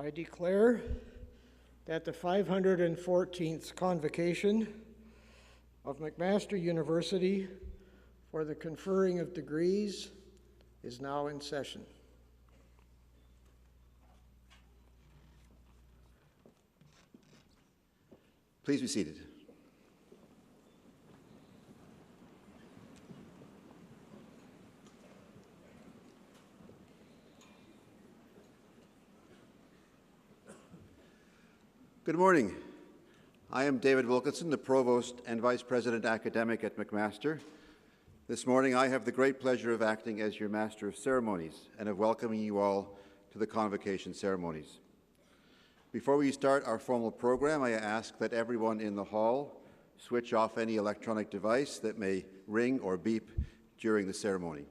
I declare that the 514th Convocation of McMaster University for the conferring of degrees is now in session. Please be seated. Good morning. I am David Wilkinson, the Provost and Vice President Academic at McMaster. This morning I have the great pleasure of acting as your Master of Ceremonies and of welcoming you all to the Convocation ceremonies. Before we start our formal program, I ask that everyone in the hall switch off any electronic device that may ring or beep during the ceremony.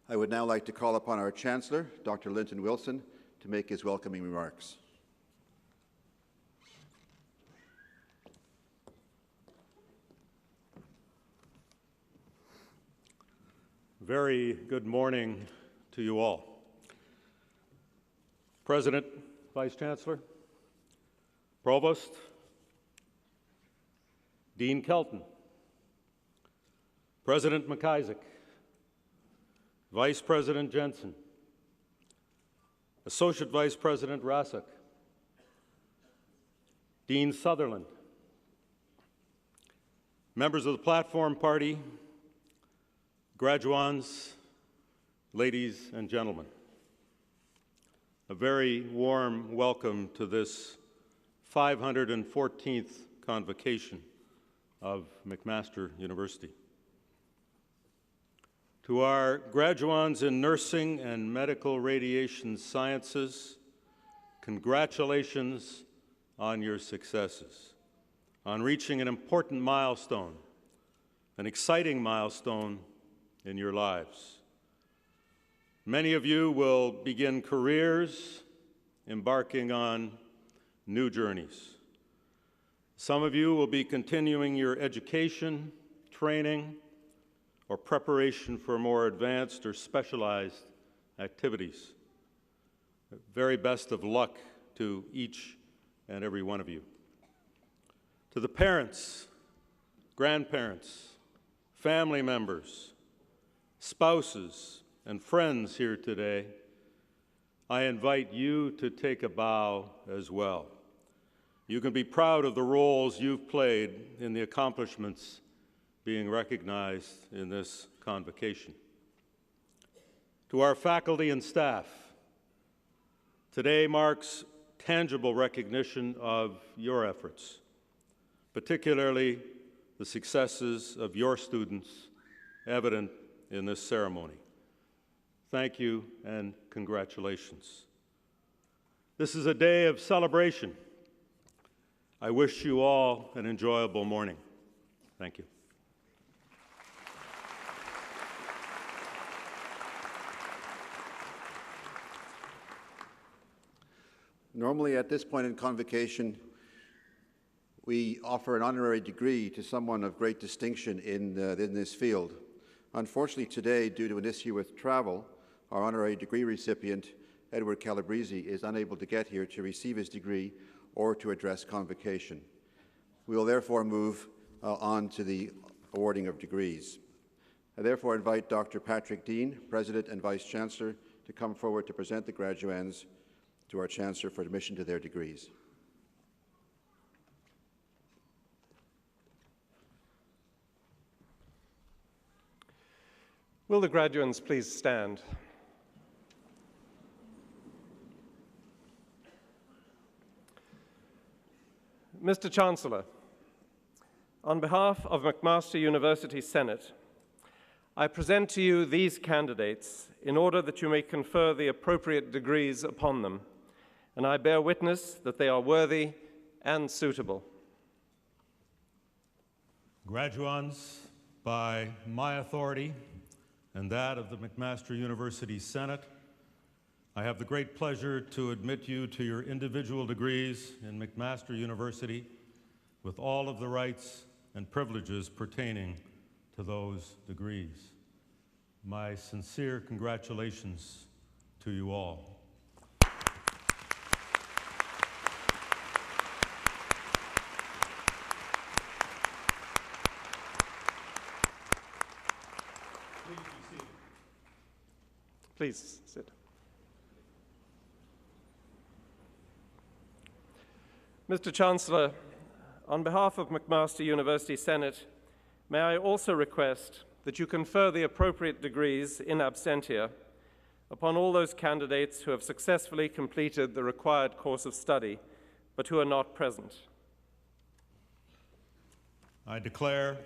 I would now like to call upon our Chancellor, Dr. Linton Wilson, to make his welcoming remarks. Very good morning to you all. President, Vice Chancellor, Provost, Dean Kelton, President McIsaac, Vice President Jensen, Associate Vice President Rasuk, Dean Sutherland, members of the Platform Party, graduands, ladies and gentlemen. A very warm welcome to this 514th Convocation of McMaster University. To our graduands in nursing and medical radiation sciences, congratulations on your successes, on reaching an important milestone, an exciting milestone in your lives. Many of you will begin careers, embarking on new journeys. Some of you will be continuing your education, training, or preparation for more advanced or specialized activities. The very best of luck to each and every one of you. To the parents, grandparents, family members, spouses, and friends here today, I invite you to take a bow as well. You can be proud of the roles you've played in the accomplishments being recognized in this convocation. To our faculty and staff, today marks tangible recognition of your efforts, particularly the successes of your students evident in this ceremony. Thank you and congratulations. This is a day of celebration. I wish you all an enjoyable morning. Thank you. Normally at this point in Convocation, we offer an honorary degree to someone of great distinction in this field. Unfortunately today, due to an issue with travel, our honorary degree recipient, Edward Calabrese, is unable to get here to receive his degree or to address Convocation. We will therefore move on to the awarding of degrees. I therefore invite Dr. Patrick Dean, President and Vice Chancellor, to come forward to present the graduands to our Chancellor for admission to their degrees. Will the graduands please stand? Mr. Chancellor, on behalf of McMaster University Senate, I present to you these candidates in order that you may confer the appropriate degrees upon them, and I bear witness that they are worthy and suitable. Graduands, by my authority and that of the McMaster University Senate, I have the great pleasure to admit you to your individual degrees in McMaster University with all of the rights and privileges pertaining to those degrees. My sincere congratulations to you all. Please be seated. Please sit. Mr. Chancellor, on behalf of McMaster University Senate, may I also request that you confer the appropriate degrees in absentia upon all those candidates who have successfully completed the required course of study, but who are not present. I declare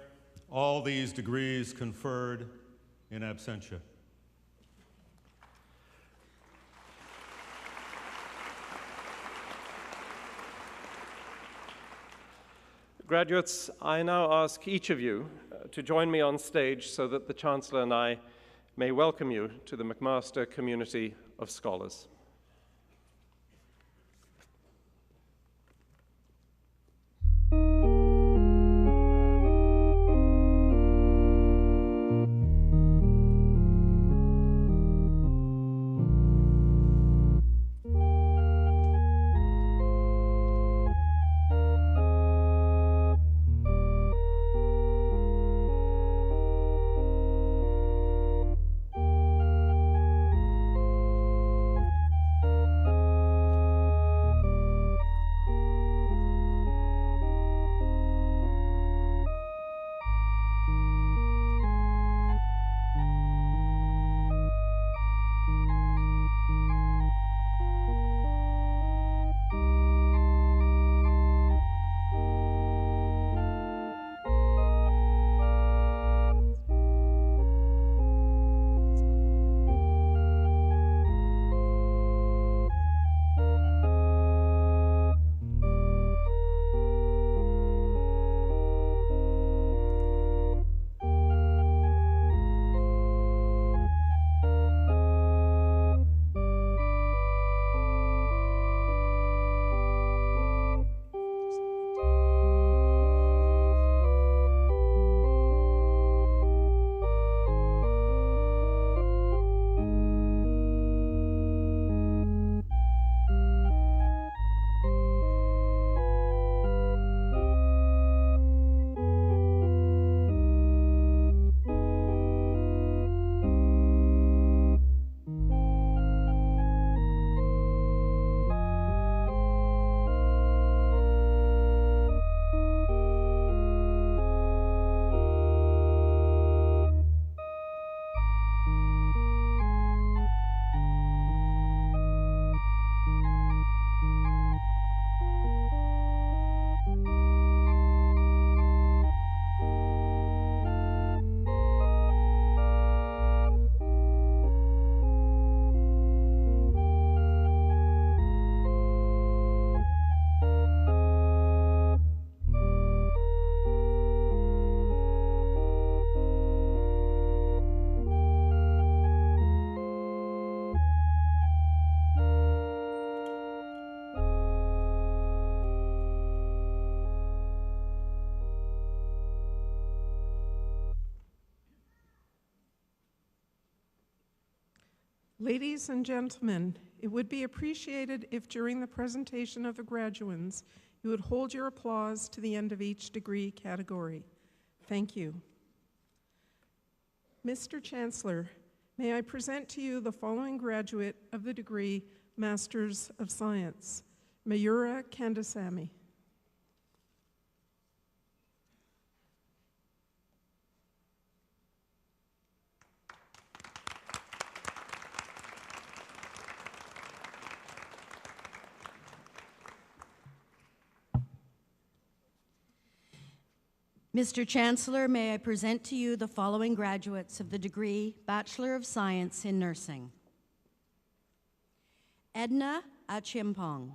all these degrees conferred in absentia. Graduates, I now ask each of you to join me on stage so that the Chancellor and I may welcome you to the McMaster community of scholars. Ladies and gentlemen, it would be appreciated if during the presentation of the graduands, you would hold your applause to the end of each degree category. Thank you. Mr. Chancellor, may I present to you the following graduate of the degree Masters of Science, Mayura Kandasamy. Mr. Chancellor, may I present to you the following graduates of the degree Bachelor of Science in Nursing. Edna Achimpong.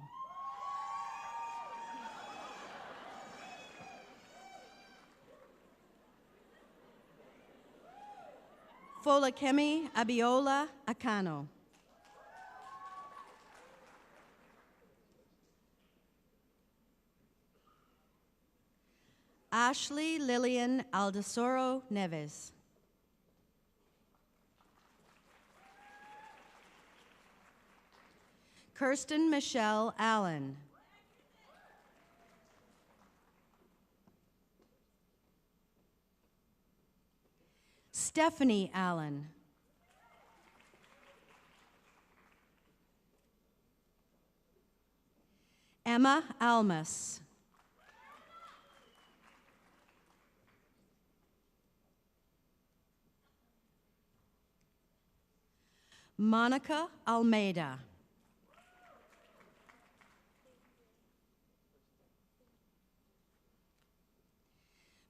Folakemi Abiola Akano. Ashley Lillian Aldesoro Neves. Kirsten Michelle Allen. Stephanie Allen. Emma Almas. Monica Almeida.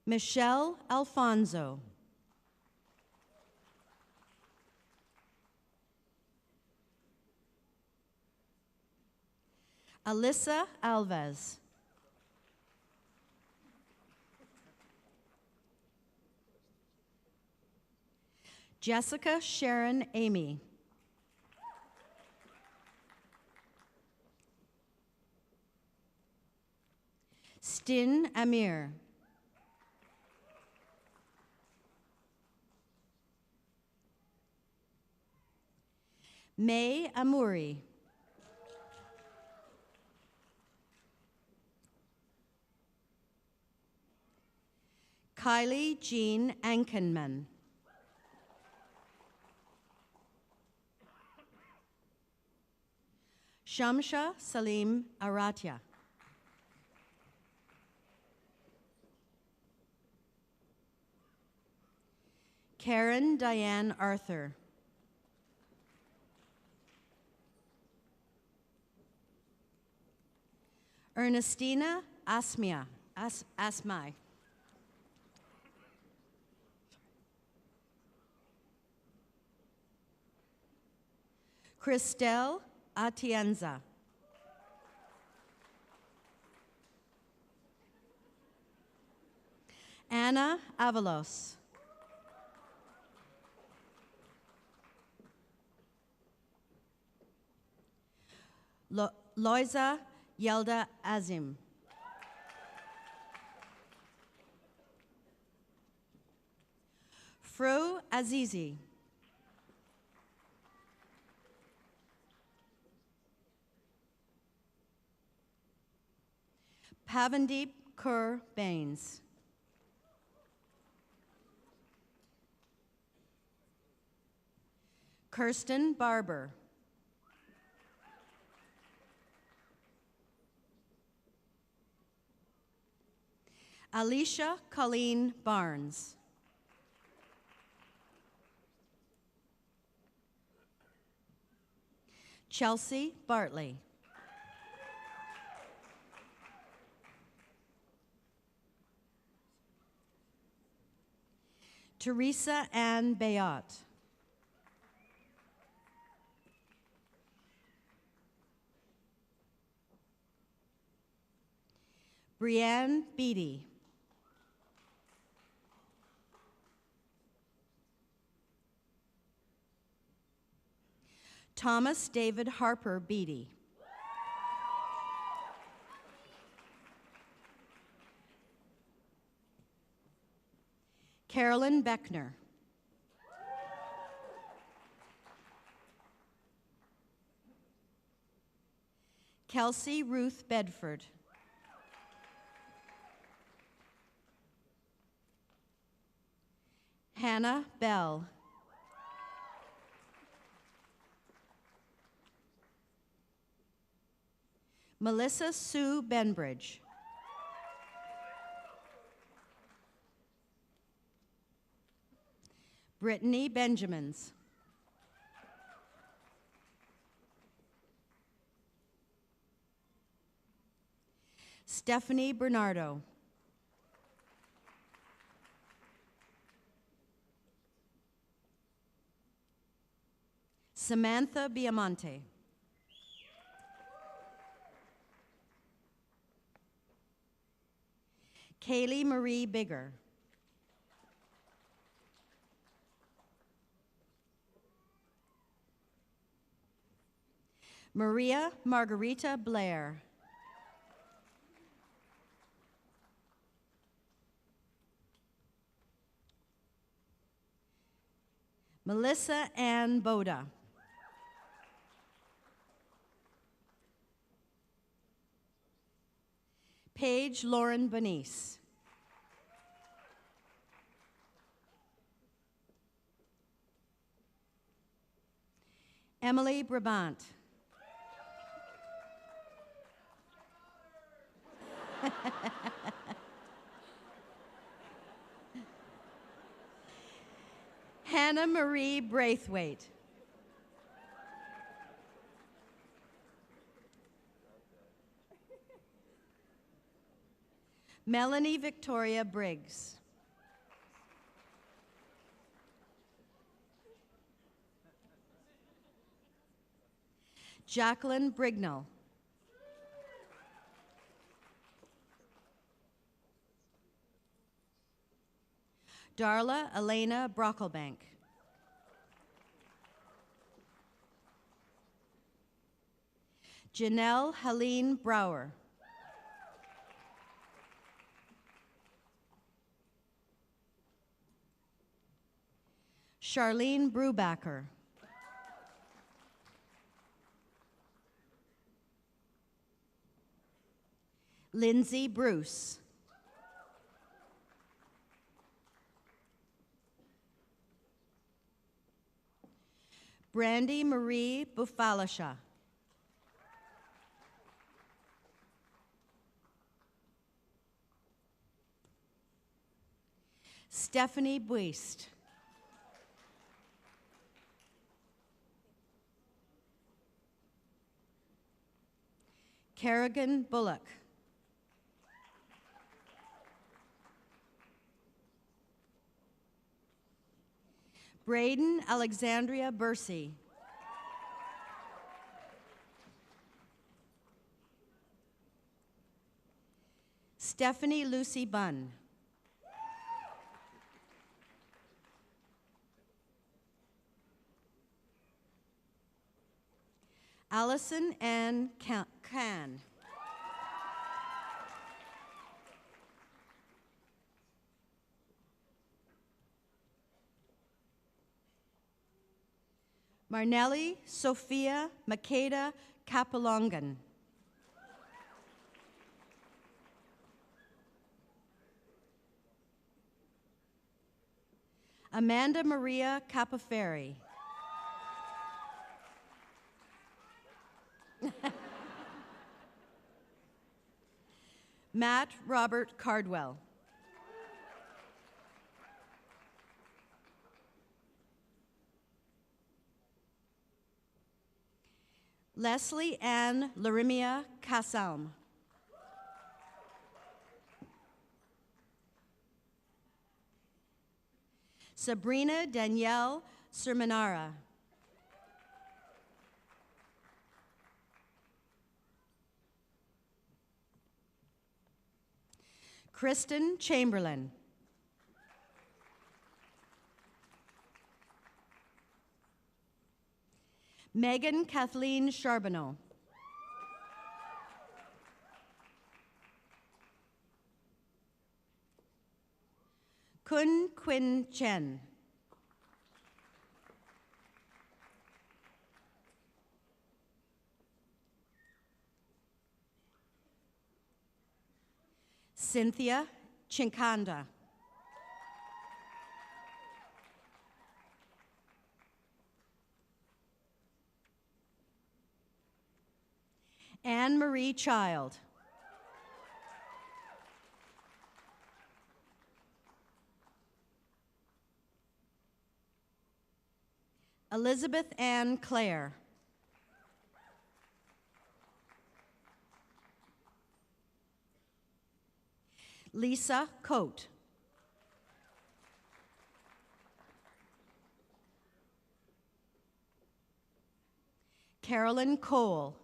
Michelle Alfonso. Alyssa Alves. Jessica Sharon Amy. Stin Amir. May Amouri. Kylie Jean Ankenman. Shamsha Salim Aratia. Karen Diane Arthur. Ernestina Asmai. Christelle Atienza. Anna Avalos. Loiza Yelda Azim. Fro Azizi. Pavandeep Kaur Bains. Kirsten Barber. Alicia Colleen Barnes. Chelsea Bartley. Teresa Ann Bayot. Brianne Beatty. Thomas David Harper Beatty. Carolyn Beckner. Kelsey Ruth Bedford. Hannah Bell. Melissa Sue Benbridge. Brittany Benjamins. Stephanie Bernardo. Samantha Biamonte. Kaylee Marie Bigger. Maria Margarita Blair. Melissa Ann Boda. Paige Lauren Benice. Emily Brabant. Hannah Marie Braithwaite. Melanie Victoria Briggs. Jacqueline Brignall. Darla Elena Brocklebank. Janelle Helene Brower. Charlene Brubacher. Lindsay Bruce. Brandy Marie Bufalisha. Stephanie Buist. Kerrigan Bullock. Braden Alexandria Bursey. Stephanie Lucy Bunn. Allison Ann Can. Marnelli Sophia Makeda Kapalongan. Amanda Maria Capaferri. Matt Robert Cardwell. Leslie Ann Larimia Kasalm. Sabrina Danielle Sermanara. Kristen Chamberlain. Megan Kathleen Charbonneau. Kun Quinn Chen. Cynthia Chinkanda. Anne Marie Child. Elizabeth Ann Clare. Lisa Coate. Carolyn Cole.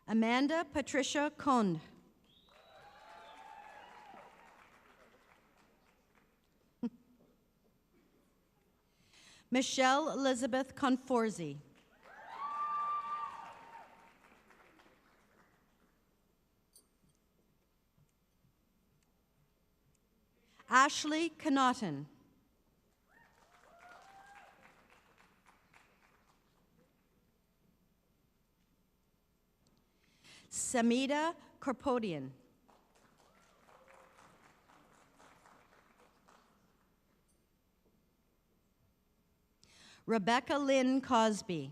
Amanda Patricia Kohn. Michelle Elizabeth Conforzi. Ashley Connaughton. Samida Korpodian. Rebecca Lynn Cosby.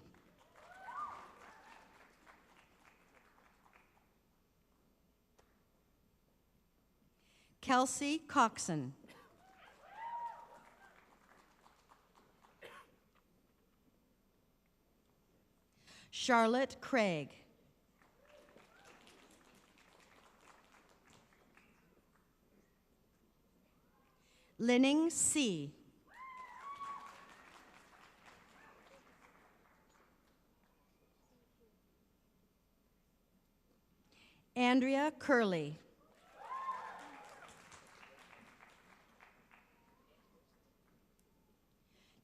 Kelsey Coxon. Charlotte Craig. Linning C. Andrea Curley.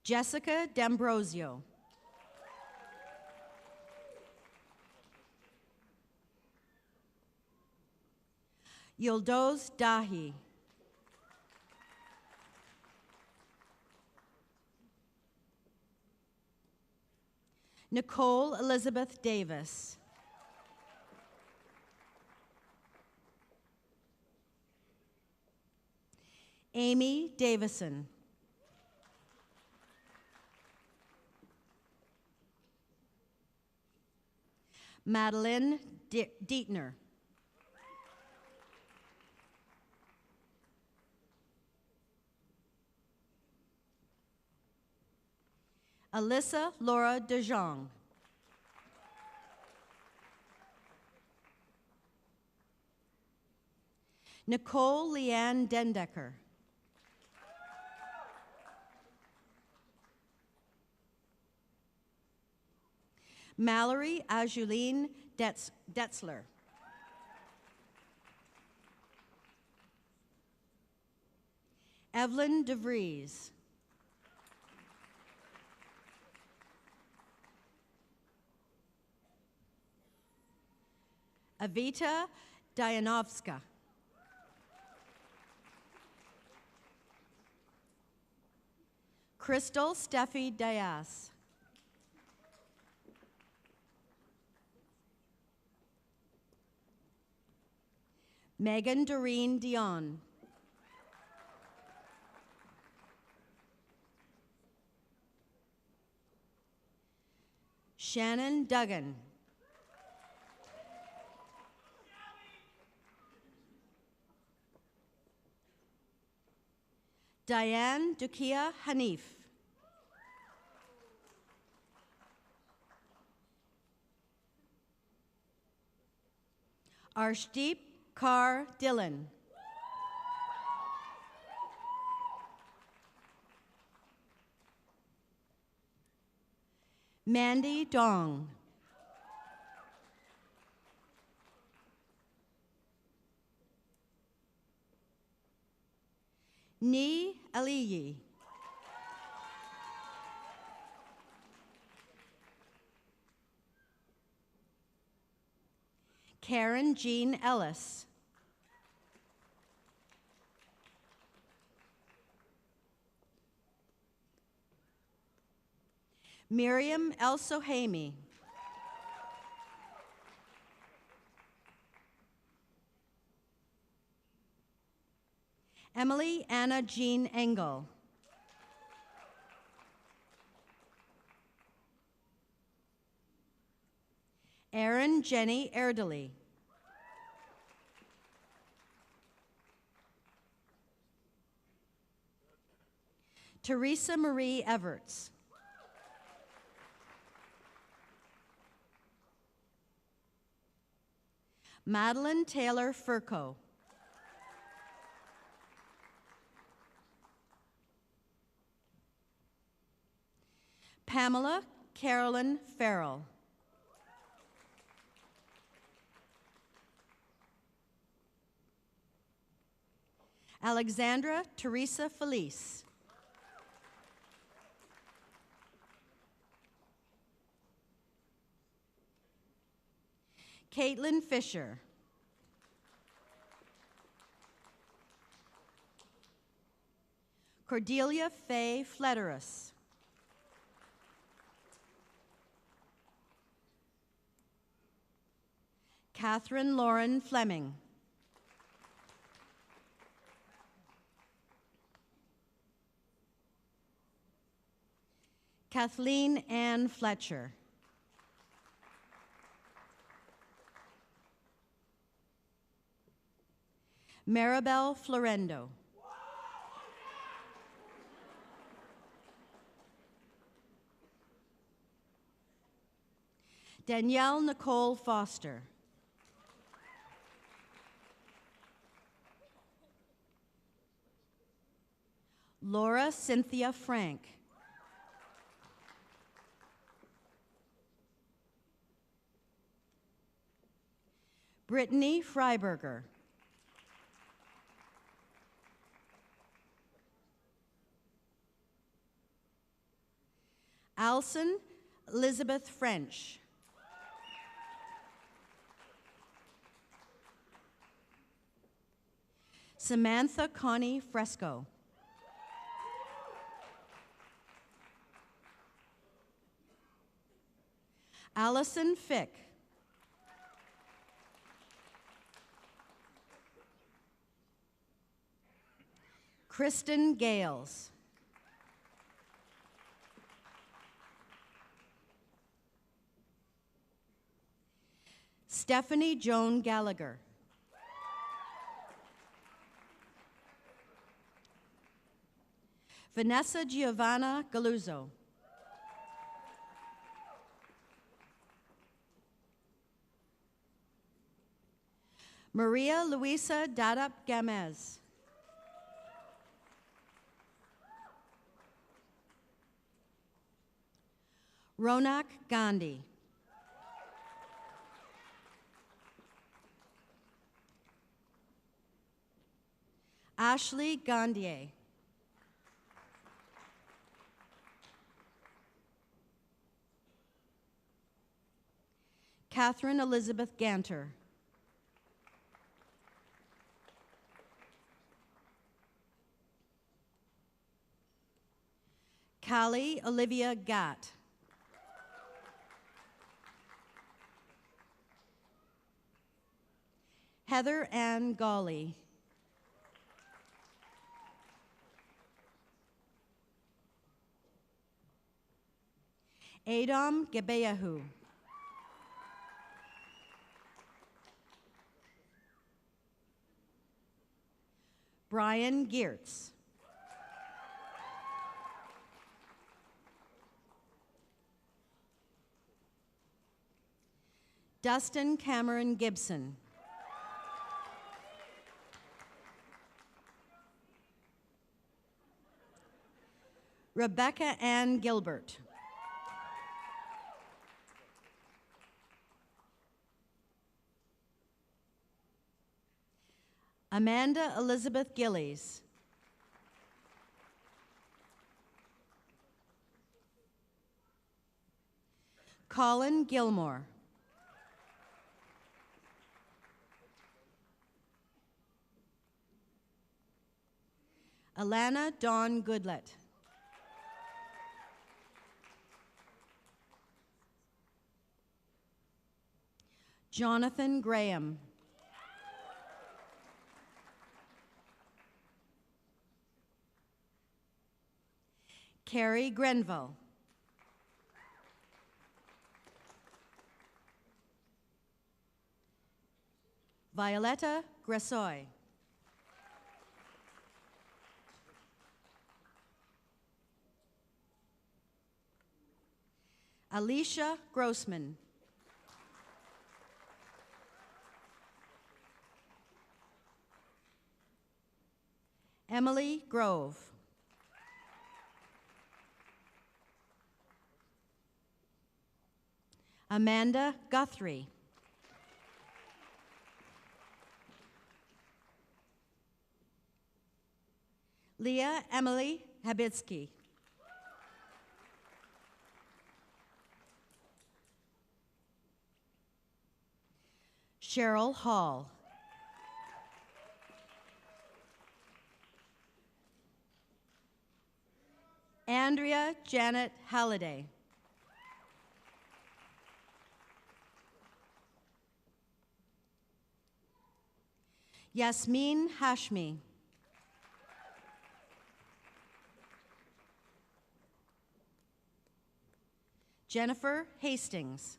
Jessica D'Ambrosio. Yildoz Dahi. Nicole Elizabeth Davis. Amy Davison. Madeline Dietner. Alyssa Laura DeJong. Nicole Leanne Dendecker. Mallory Ajuline Detzler. Evelyn DeVries. Avita Dianovska. Crystal Steffi Dias. Megan Doreen Dion. Shannon Duggan. Diane Dukia Hanif. Arshdeep Kaur Dillon. Mandy Dong. Ni Aliyi. Karen Jean Ellis. Miriam El Sohaimi. Emily Anna Jean Engel. Erin Jenny Erdely. Teresa Marie Everts. Madeline Taylor Furco. Pamela Carolyn Farrell. Alexandra Teresa Felice. Caitlin Fisher. Cordelia Faye Flederis. Catherine Lauren Fleming. Kathleen Ann Fletcher. Maribel Florendo. Danielle Nicole Foster. Laura Cynthia Frank. Brittany Freiberger. Alison Elizabeth French. Samantha Connie Fresco. Allison Fick. Kristen Gales. Stephanie Joan Gallagher. Vanessa Giovanna Galuzzo. Maria Luisa Dadap Gamez. Ronak Gandhi. Ashley Gandier. Catherine Elizabeth Ganter. Callie Olivia Gatt. Heather Ann Gawley. Adam Gebeyahu. Brian Geertz. Dustin Cameron Gibson. Rebecca Ann Gilbert. Amanda Elizabeth Gillies. Colin Gilmore. Alana Dawn Goodlett. Jonathan Graham. Carrie Grenville. Violetta Gressoy. Alicia Grossman. Emily Grove. Amanda Guthrie. Leah Emily Habitsky. Cheryl Hall. Andrea Janet Halliday. Yasmin Hashmi. Jennifer Hastings.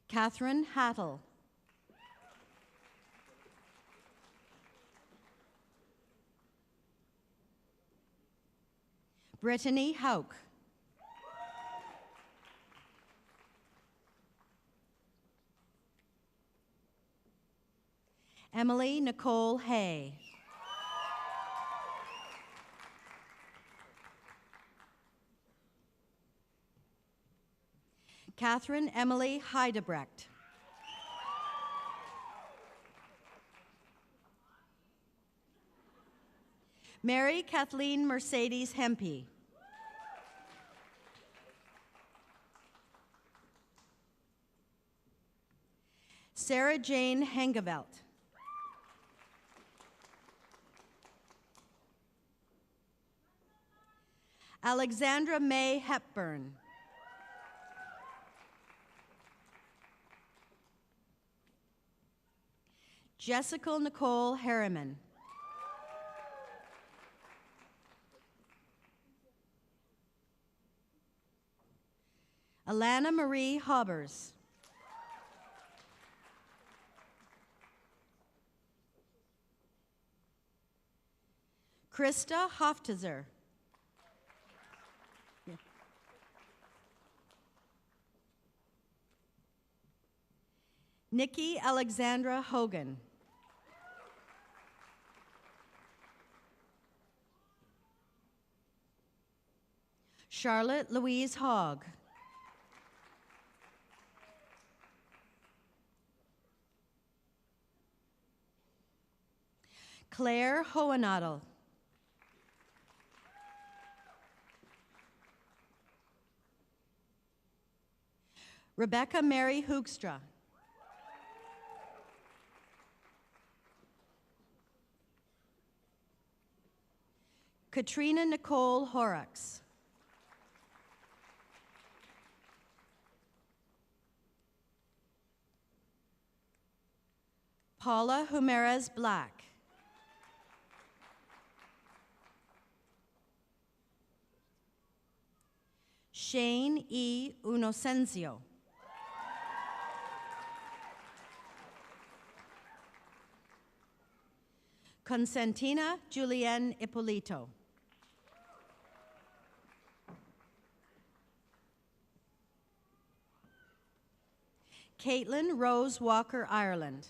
Catherine Hattle. Brittany Hauk. Emily Nicole Hay. Catherine Emily Heidebrecht. Mary Kathleen Mercedes Hempy. Sarah Jane Hengevelt. Alexandra May Hepburn. Jessica Nicole Harriman. Alana Marie Hobbers. Krista Hoftizer. Nikki Alexandra Hogan. Charlotte Louise Hogg. Claire Hohenadel. Rebecca Mary Hoogstra. Katrina Nicole Horrocks. Paula Humeres Black. Shane E. Unocencio. Constantina Julienne Ippolito. Caitlin Rose Walker Ireland.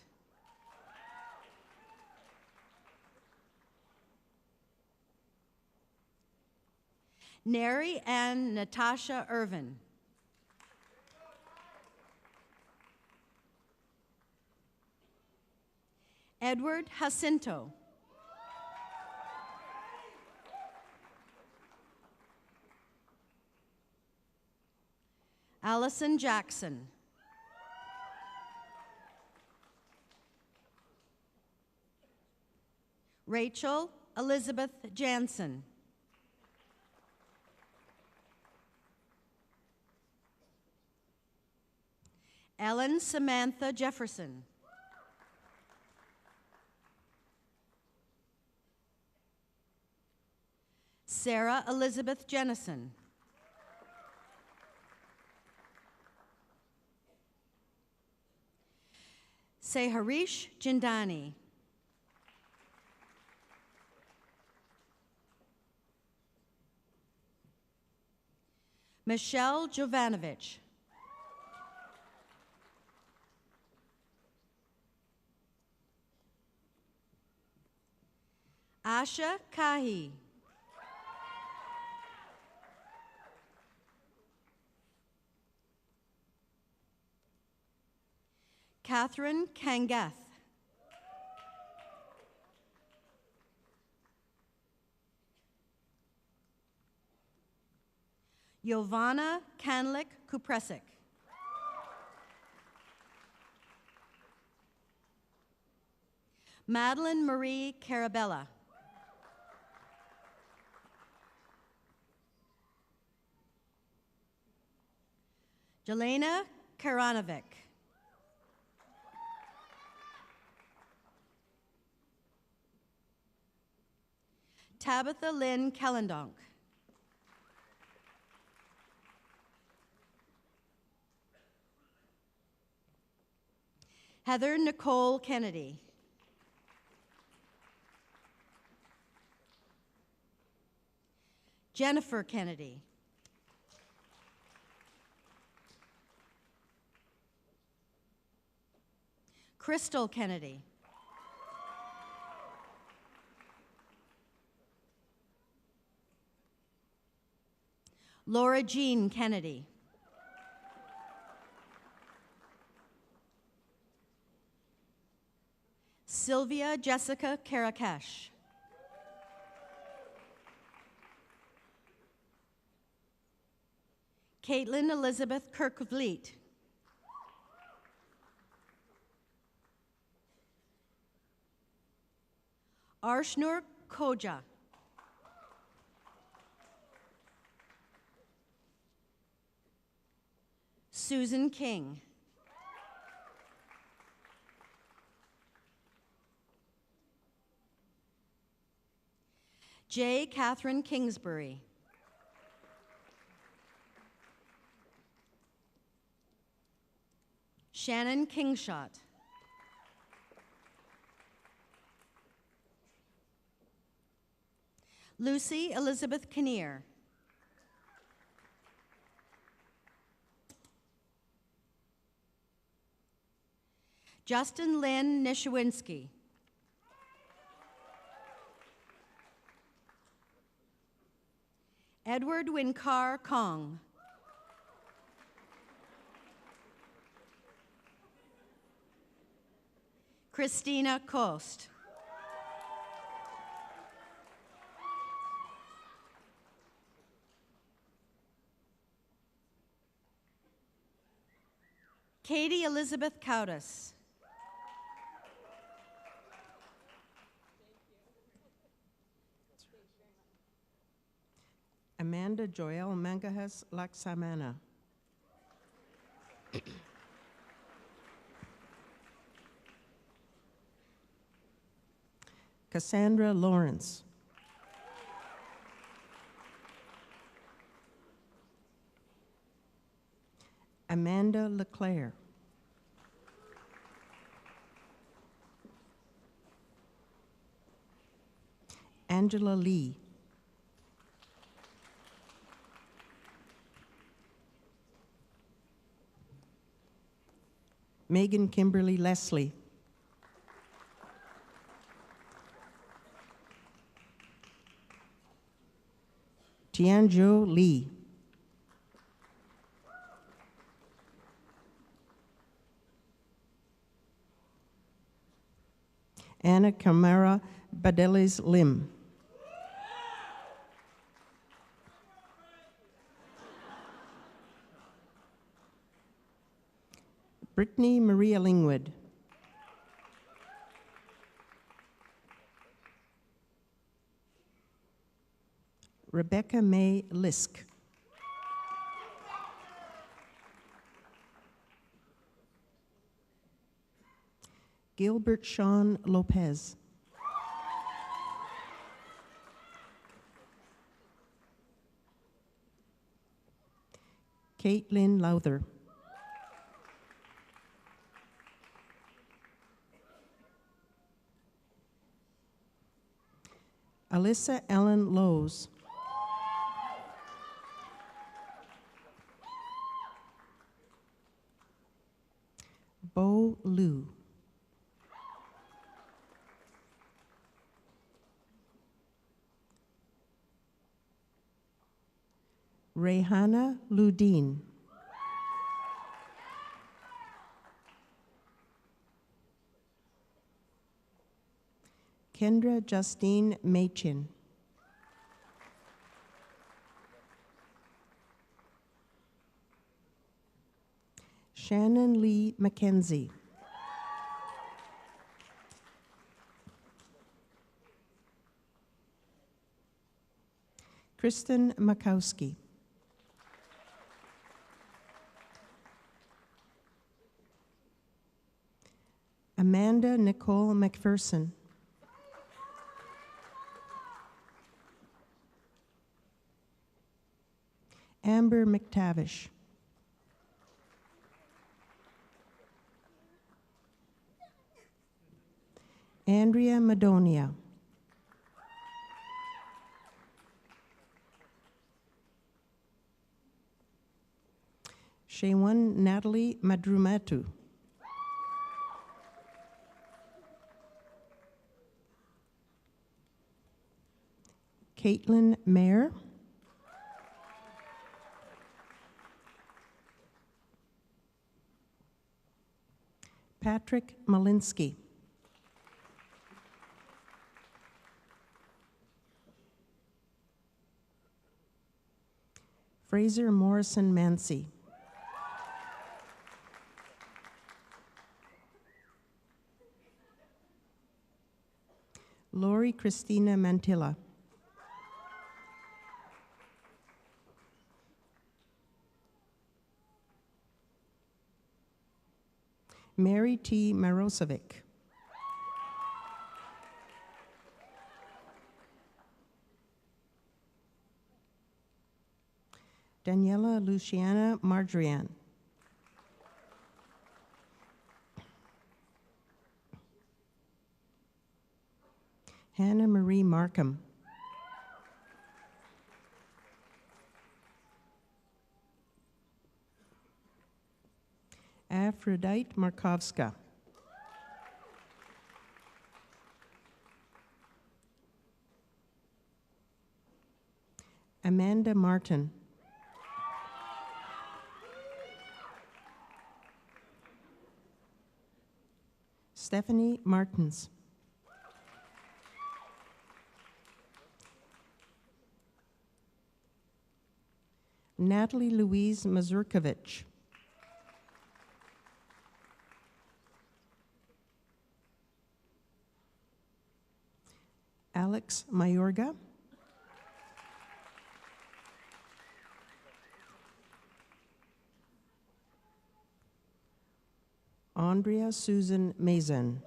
Neri Ann Natasha Irvin. Edward Jacinto. Allison Jackson. Rachel Elizabeth Jansen. Ellen Samantha Jefferson. Sarah Elizabeth Jennison. Seharish Jindani. Michelle Jovanovich. Asha Kahi. Catherine Kangath. Yovana Kanlik Kupresik. Madeline Marie Carabella. Jelena Karanovic. Tabitha Lynn Kellendonk. Heather Nicole Kennedy. Jennifer Kennedy. Crystal Kennedy. Laura Jean Kennedy. Sylvia Jessica Karakesh. Caitlin Elizabeth Kirkvliet. Arshnur Koja. Susan King. J. Catherine Kingsbury. Shannon Kingshot. Lucy Elizabeth Kinnear. Justin Lynn Nishawinski. Edward Winkar Kong. Christina Coast. Katie Elizabeth Coutus. Amanda Joelle Mangahas Laksamana. Cassandra Lawrence. Amanda Leclerc. Angela Lee. Megan Kimberly Leslie. Tianzhou Lee. Anna Kamara Badelis Lim. Brittany Maria Lingwood. Rebecca May Lisk. Gilbert Sean Lopez. Caitlin Lowther. Alyssa Ellen Lowes. Bo Liu. Rehana Ludin. Kendra Justine Machin. Shannon Lee McKenzie. Kristen Makowski. Amanda Nicole McPherson. Amber McTavish. Andrea Madonia. Shewan Natalie Madrumatu. Caitlin Mayer. Patrick Malinsky. Fraser Morrison Mancy. Lori Christina Mantilla. Mary T. Marosevic. Daniela Luciana Marjorian. Hannah Marie Markham. Aphrodite Markovska. Amanda Martin. Stephanie Martins. Natalie Louise Mazurkovich. Alex Mayorga. Andrea Susan Mason.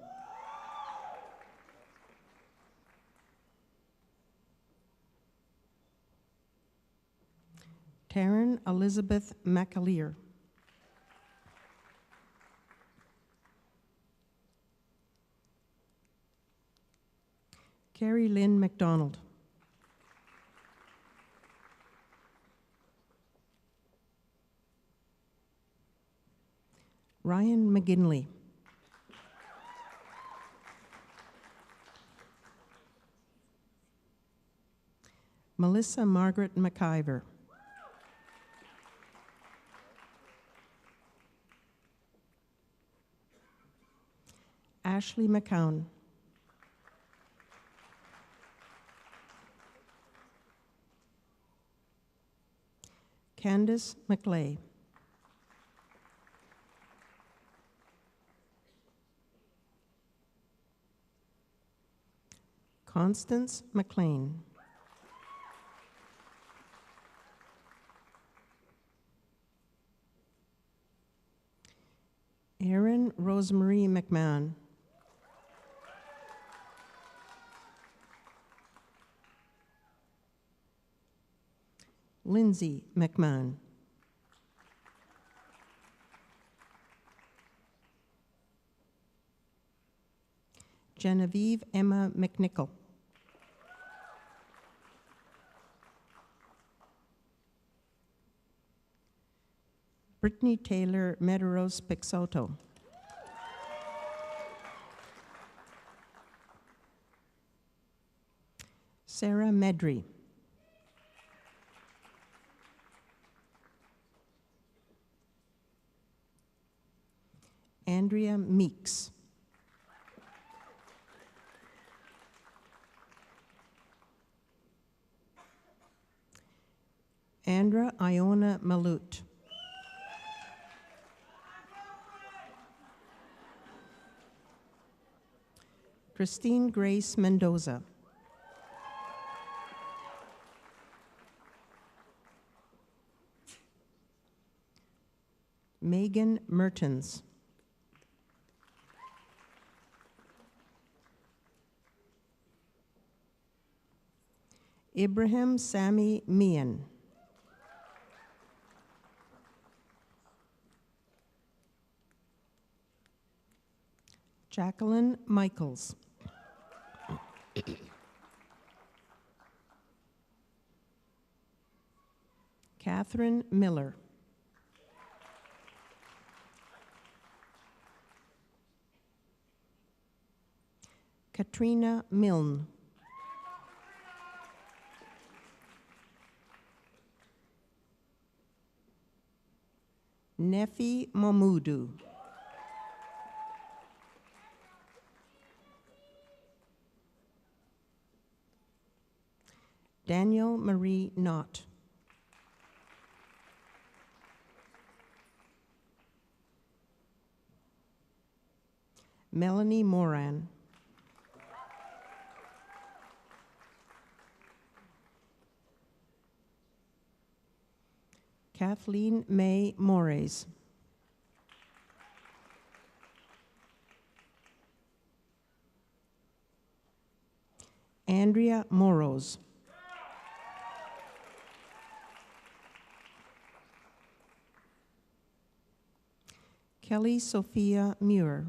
Taryn Elizabeth McAleer. Carrie Lynn McDonald. Ryan McGinley. Melissa Margaret McIver. Ashley McCown. Candace McLeay. Constance McLean. Erin Rosemarie McMahon. Lindsay McMahon. Genevieve Emma McNichol. Brittany Taylor Medeiros Pixoto. Sarah Medry. Andrea Meeks. Andra Iona Malut. Christine Grace Mendoza. Megan Mertens. Ibrahim Sami Mian. Jacqueline Michaels. Catherine Miller. Katrina Milne. Nefi Mamudu. Daniel Marie Knott. Melanie Moran. Kathleen May Mores. Andrea Moros. Kelly Sophia Muir.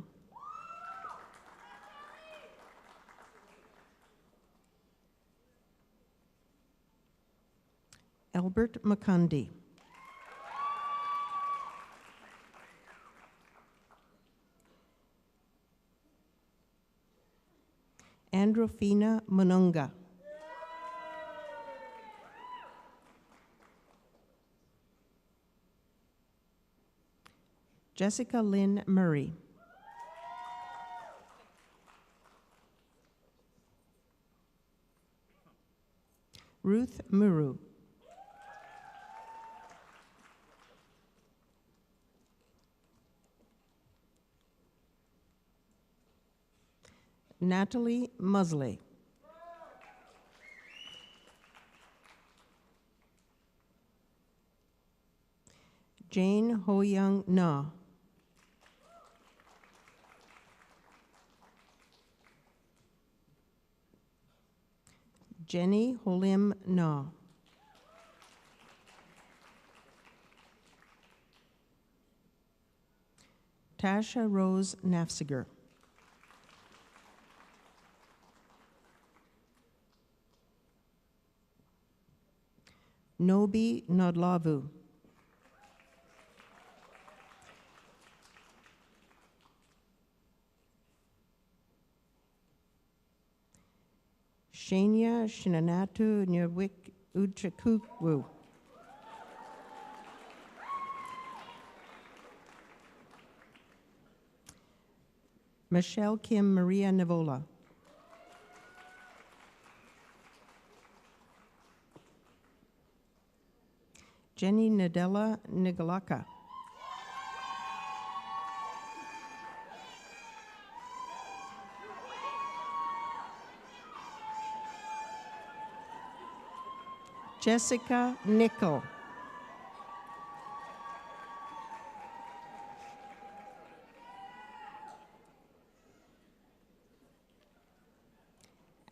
Albert McCundy. Androfina Mununga. Jessica Lynn Murray. Ruth Muru. Natalie Musley. Jane Ho-Young Na. Jenny Holim Na. Tasha Rose Nafsiger. Nobi Nodlavu. Shania Shinanatu Nyawik Uchakukwu. Michelle Kim Maria Nivola. Jenny Nadella Nigalaka. Jessica Nickel.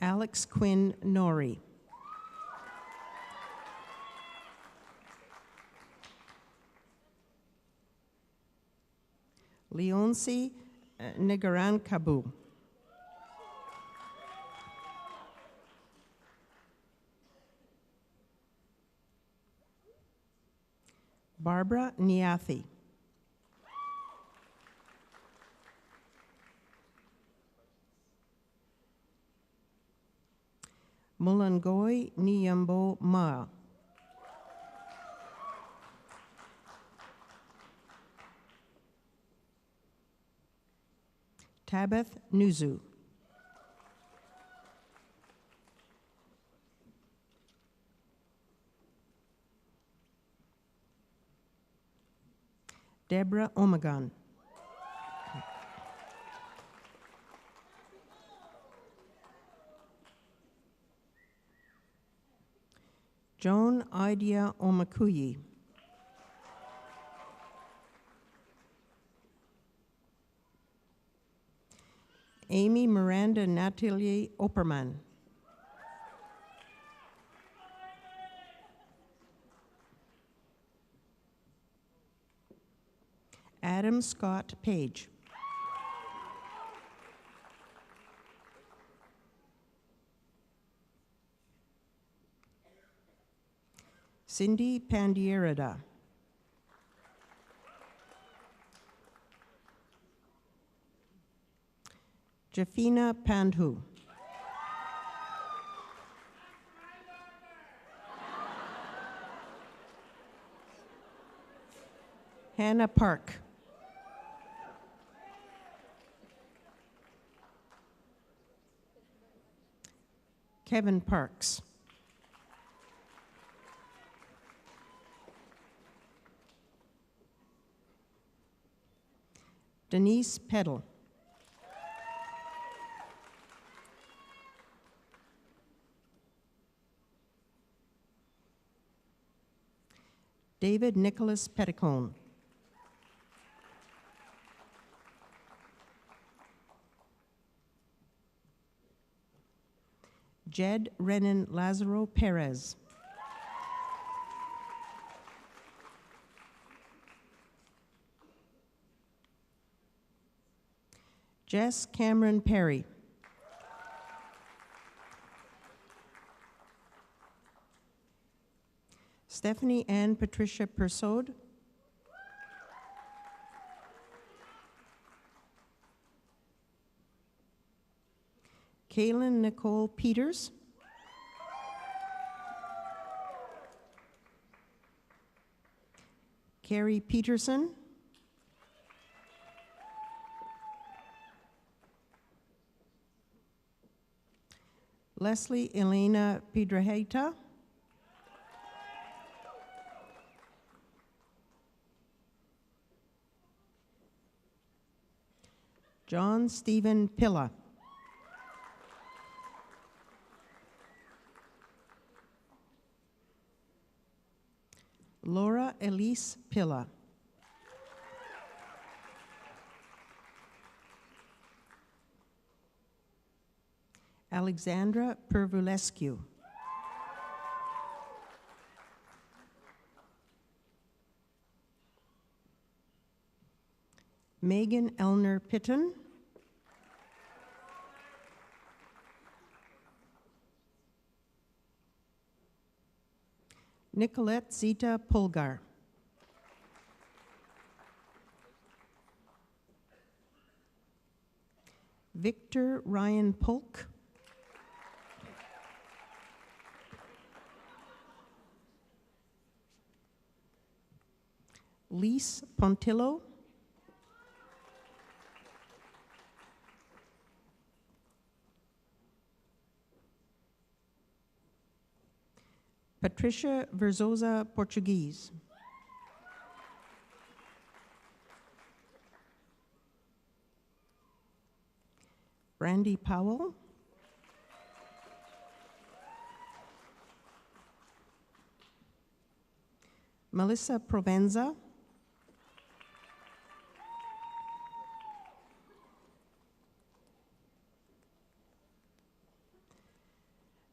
Alex Quinn Norrie. Leonci Nigaran Kabu. Barbara Niathi. Mulangoi Niyambo Ma. Tabith Nuzu. Deborah Omegon. Joan Idea Omakuyi. Amy Miranda Natalie Opperman. Adam Scott Page. Cindy Pandierada. Jafina Pandhu. Hannah Park. Kevin Parks. Denise Peddle. David Nicholas Petticone. Jed Renan Lazaro Perez. Jess Cameron Perry. Stephanie Ann Patricia Persaud. Kaylin Nicole Peters. Carrie Peterson. Leslie Elena Piedrahita. John Stephen Pilla. Laura Elise Pilla. Alexandra Pervulescu. Megan Elner Pitton. Nicolette Zita Pulgar. Victor Ryan Polk. Lise Pontillo. Patricia Verzosa Portuguese. Brandy Powell. Melissa Provenza.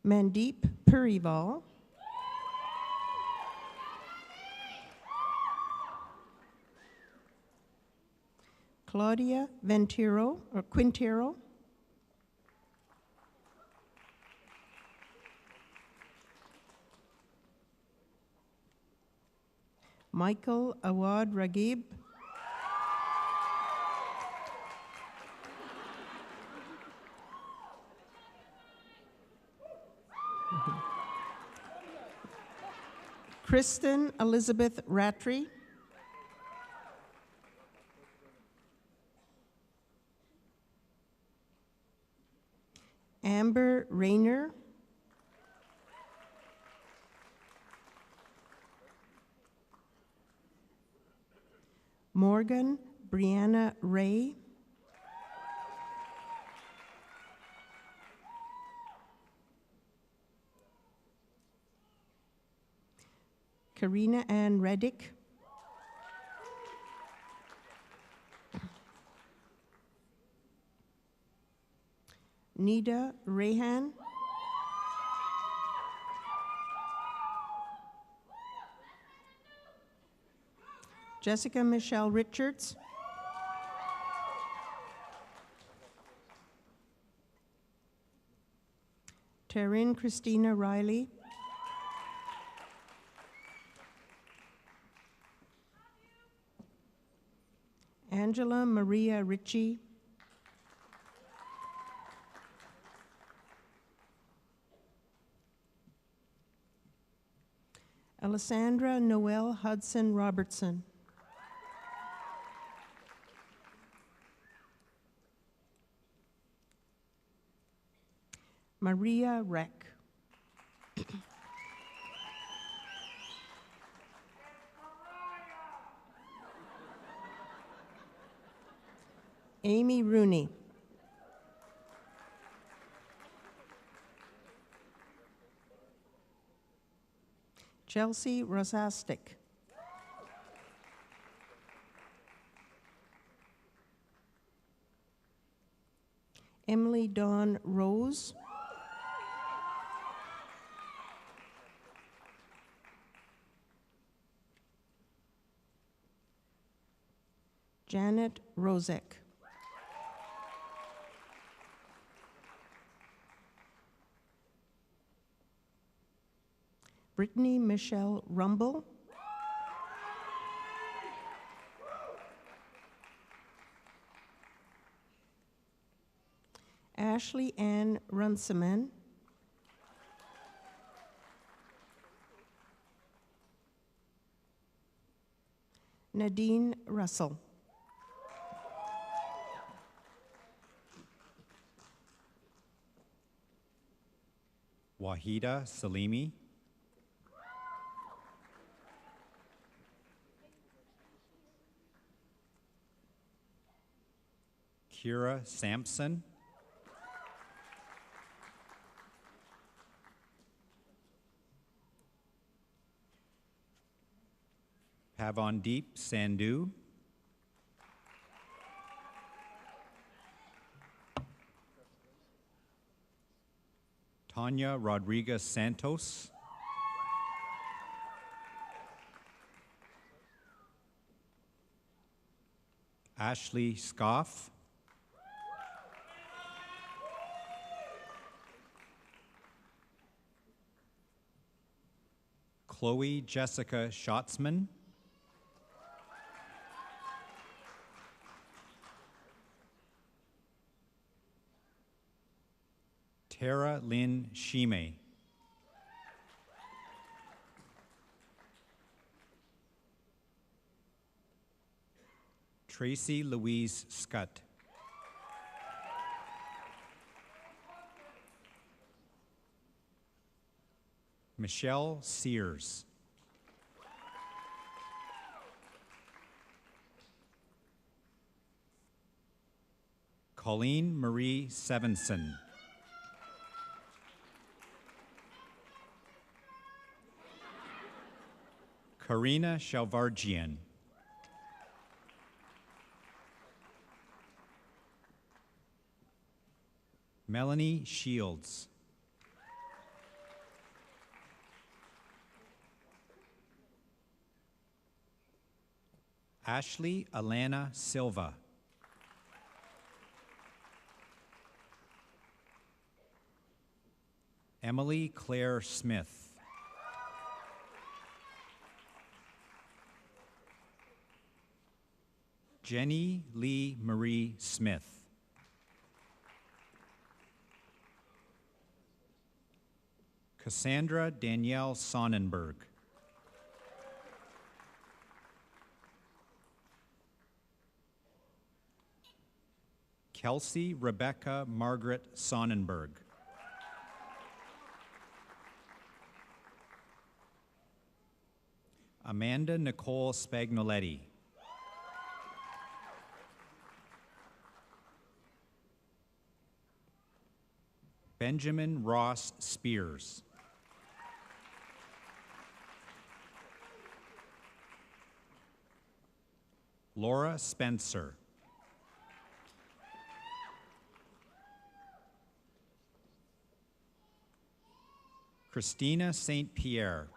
Mandeep Purival. Claudia Ventero, or Quintero. Michael Awad Ragib. Kristen Elizabeth Rattry. Amber Rayner. Morgan Brianna Ray. Karina Ann Reddick. Nida Rehan. Jessica Michelle Richards. Taryn Christina Riley. Angela Maria Ritchie, Alessandra Noel Hudson Robertson, Maria Reck, Amy Rooney, Chelsea Rosastic, Emily Dawn Rose, Janet Rozek, Brittany Michelle Rumble, Ashley Ann Runciman, Nadine Russell, Wahida Salimi, Kira Sampson, Pavandeep Sandhu, Tanya Rodriguez Santos, Ashley Scoff, Chloe Jessica Schatzman, Tara Lynn Shime, Tracy Louise Scott, Michelle Sears, Colleen Marie Sevenson, Karina Shalvargian, Melanie Shields, Ashley Alana Silva, Emily Claire Smith, Jenny Lee Marie Smith, Cassandra Danielle Sonnenberg, Kelsey Rebecca Margaret Sonnenberg, Amanda Nicole Spagnoletti, Benjamin Ross Spears, Laura Spencer, Christina St. Pierre,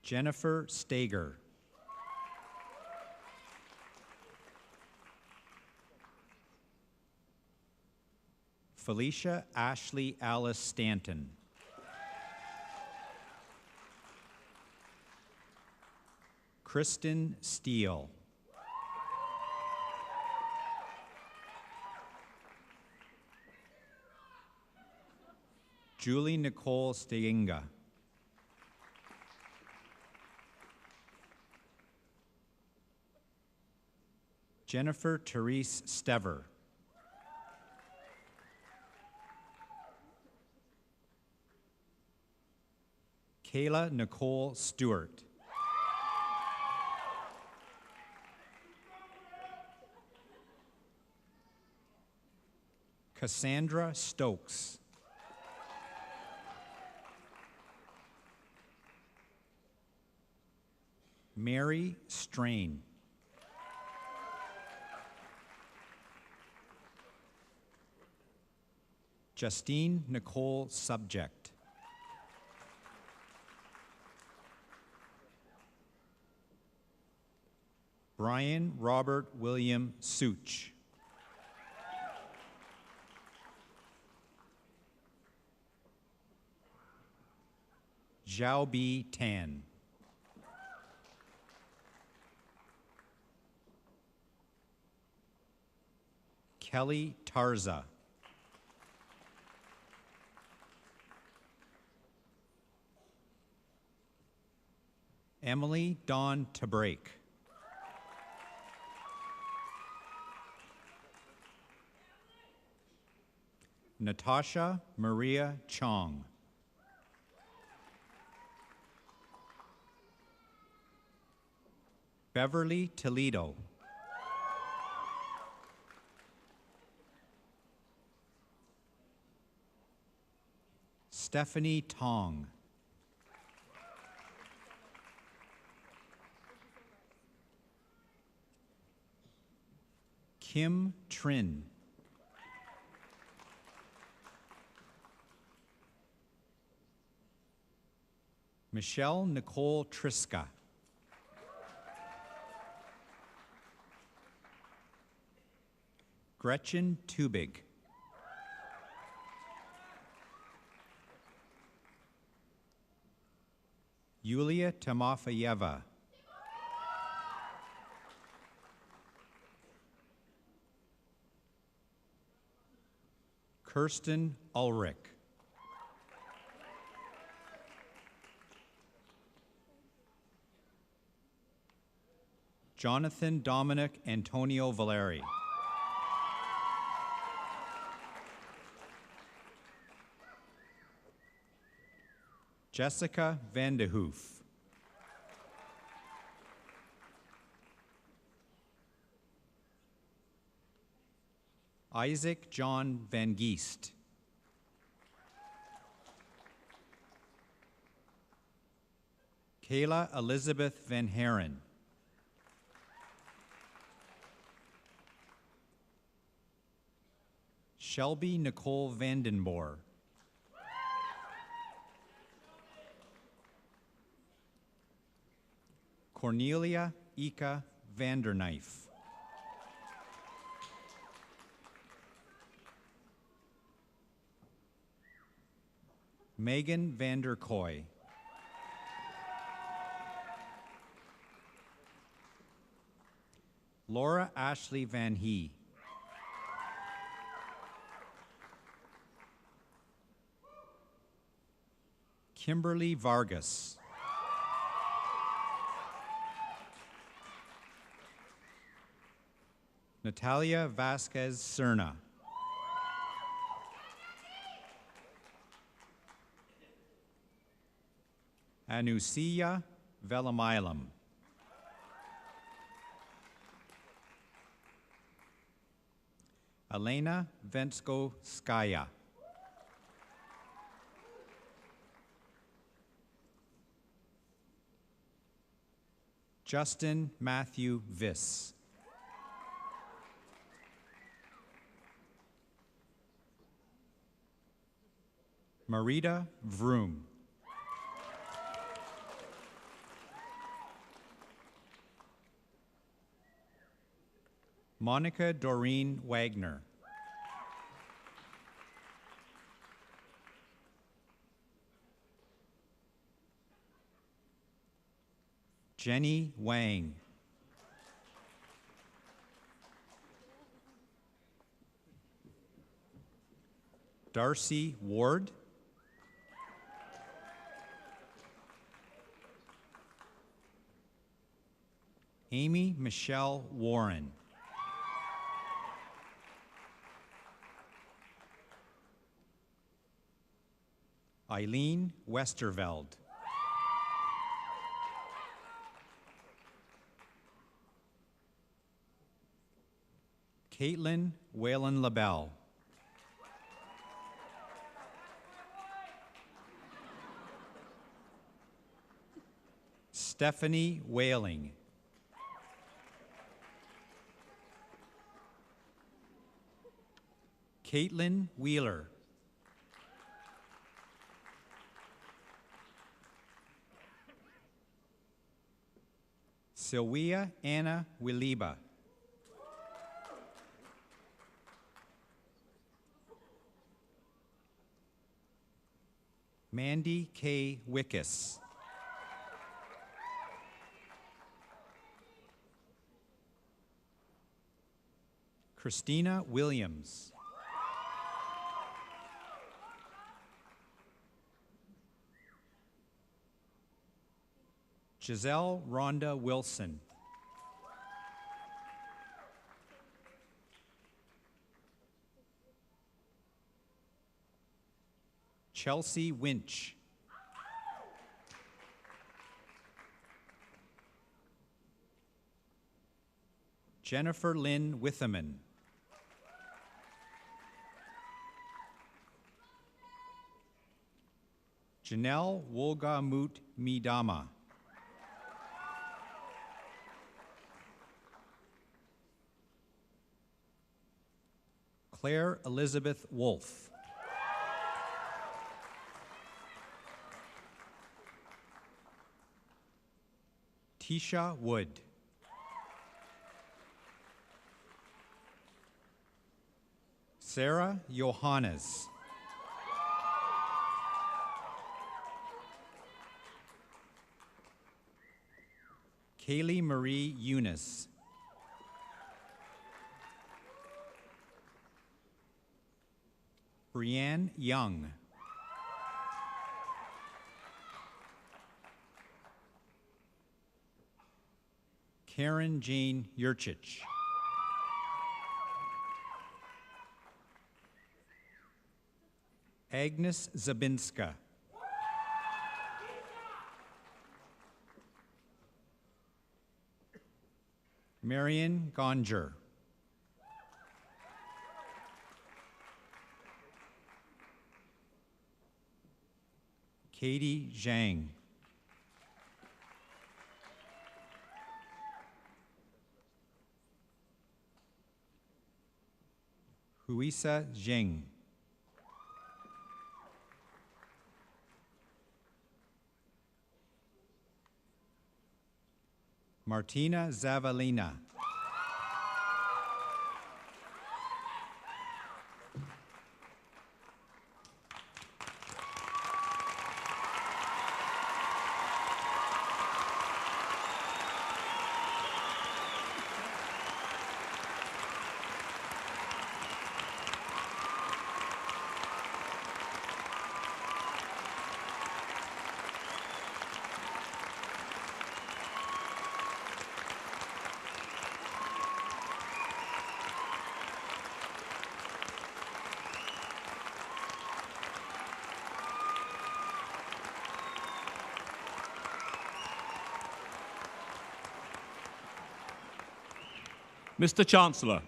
Jennifer Stager, Felicia Ashley Alice Stanton, Kristen Steele. Julie Nicole Steinga. Jennifer Therese Stever. Kayla Nicole Stewart. Cassandra Stokes. Mary Strain. Justine Nicole Subject. Brian Robert William Such. Zhao Bi Tan. Kelly Tarza. Emily Dawn Tabrake. Natasha Maria Chong. Beverly Toledo. Stephanie Tong. Kim Trin. Michelle Nicole Triska. Gretchen Tubig. Yulia Timofeyeva. Kirsten Ulrich. Jonathan Dominic Antonio Valeri. Jessica Vandehoof. Isaac John Van Geest. Kayla Elizabeth Van Haren. Shelby Nicole Vandenboer. Cornelia Ika Vanderknife. Megan Vanderkoy. Laura Ashley Van Hee. Kimberly Vargas. Natalia Vasquez Cerna. Anusia Velamilam. Elena Vensko-Skaya. Justin Matthew Viss. Marita Vroom. Monica Doreen Wagner. Jenny Wang. Darcy Ward. Amy Michelle Warren. Eileen Westerveld. Caitlin Whalen LaBelle. Stephanie Whaling. Caitlin Wheeler. Sylvia Anna Wiliba. Mandy K. Wickus. Christina Williams. Giselle Rhonda Wilson. Chelsea Winch. Jennifer Lynn Witherman. Janelle Wolgamut Midama. Claire Elizabeth Wolfe. Tisha Wood. Sarah Johannes. Kaylee Marie Eunice. Brianne Young. Karen Jane Yurchich. Agnes Zabinska. Marion Gonger. Katie Zhang. Huisa Zheng. Martina Zavalina. Mr. Chancellor,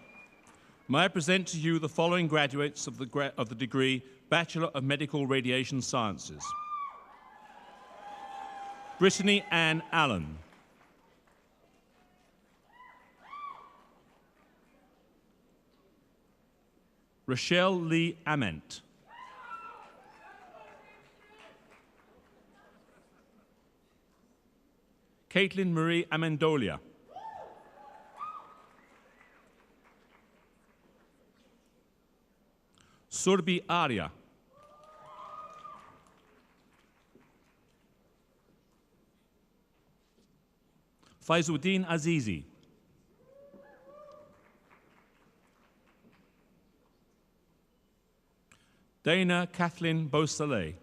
may I present to you the following graduates of the degree Bachelor of Medical Radiation Sciences. Brittany Ann Allen. Rochelle Lee Ament. Caitlin Marie Amendolia. Surbi Arya. Faizuddin Azizi. Dana Kathleen Beausoleil.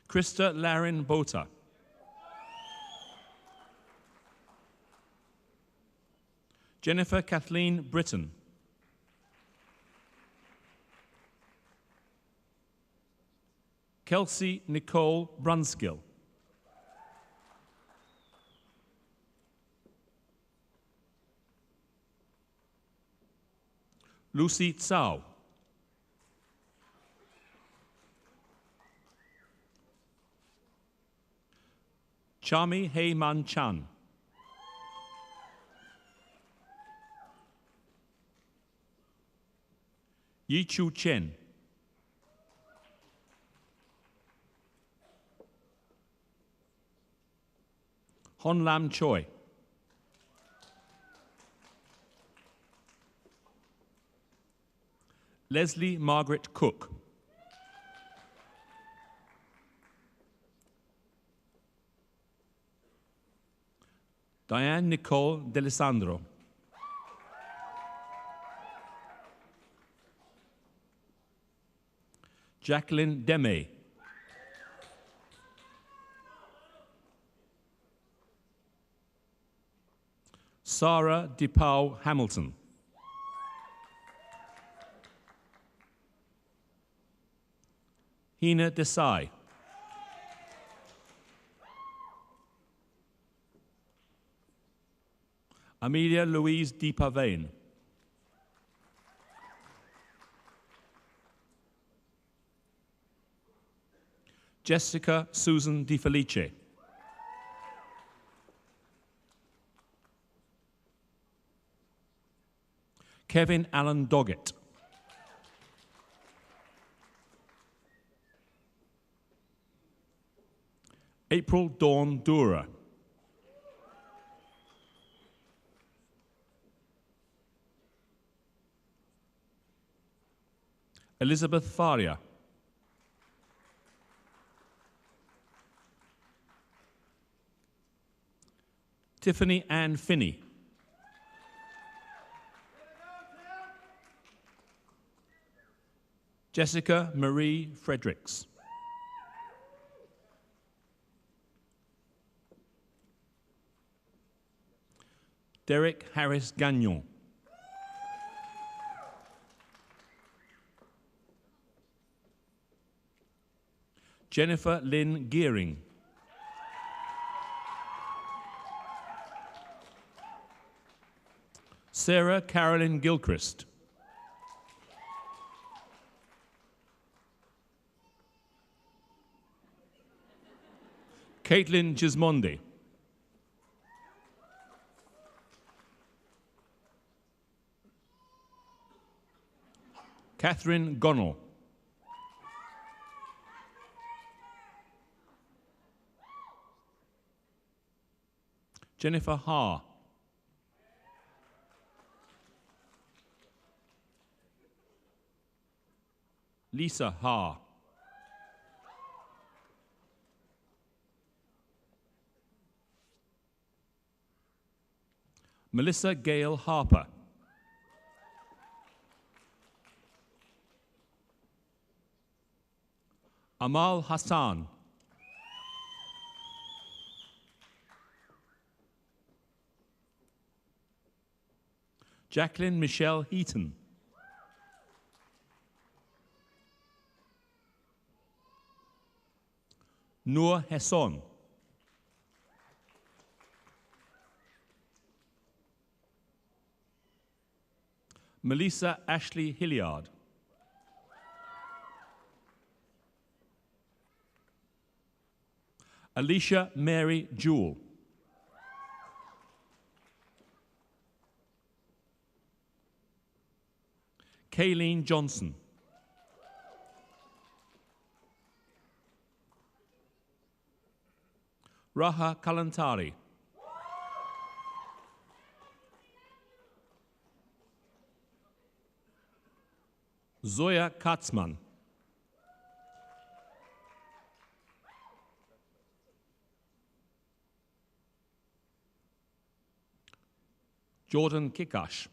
Krista Larin Bota. Jennifer Kathleen Britton. Kelsey Nicole Brunskill. Lucy Tsao. Chami Heyman Chan. Yi Chu Chen. Hon Lam Choi. Leslie Margaret Cook. Diane Nicole D'Alessandro. Jacqueline Deme. Sarah DePau Hamilton. Hina Desai. Amelia Louise DePavane. Jessica Susan DiFelice. Kevin Allen Doggett. April Dawn Dura. Elizabeth Faria. Tiffany Ann Finney. Jessica Marie Fredericks. Derek Harris Gagnon. Jennifer Lynn Gearing. Sarah Carolyn Gilchrist. Caitlin Gismondi. Catherine Gonnell. Jennifer Ha. Lisa Ha. Melissa Gale Harper. Amal Hassan. Jacqueline Michelle Heaton. Noor Hesson. Melissa Ashley Hilliard. Alicia Mary Jewell. Kayleen Johnson. Raha Kalantari. Zoya Katzman. Jordan Kikash.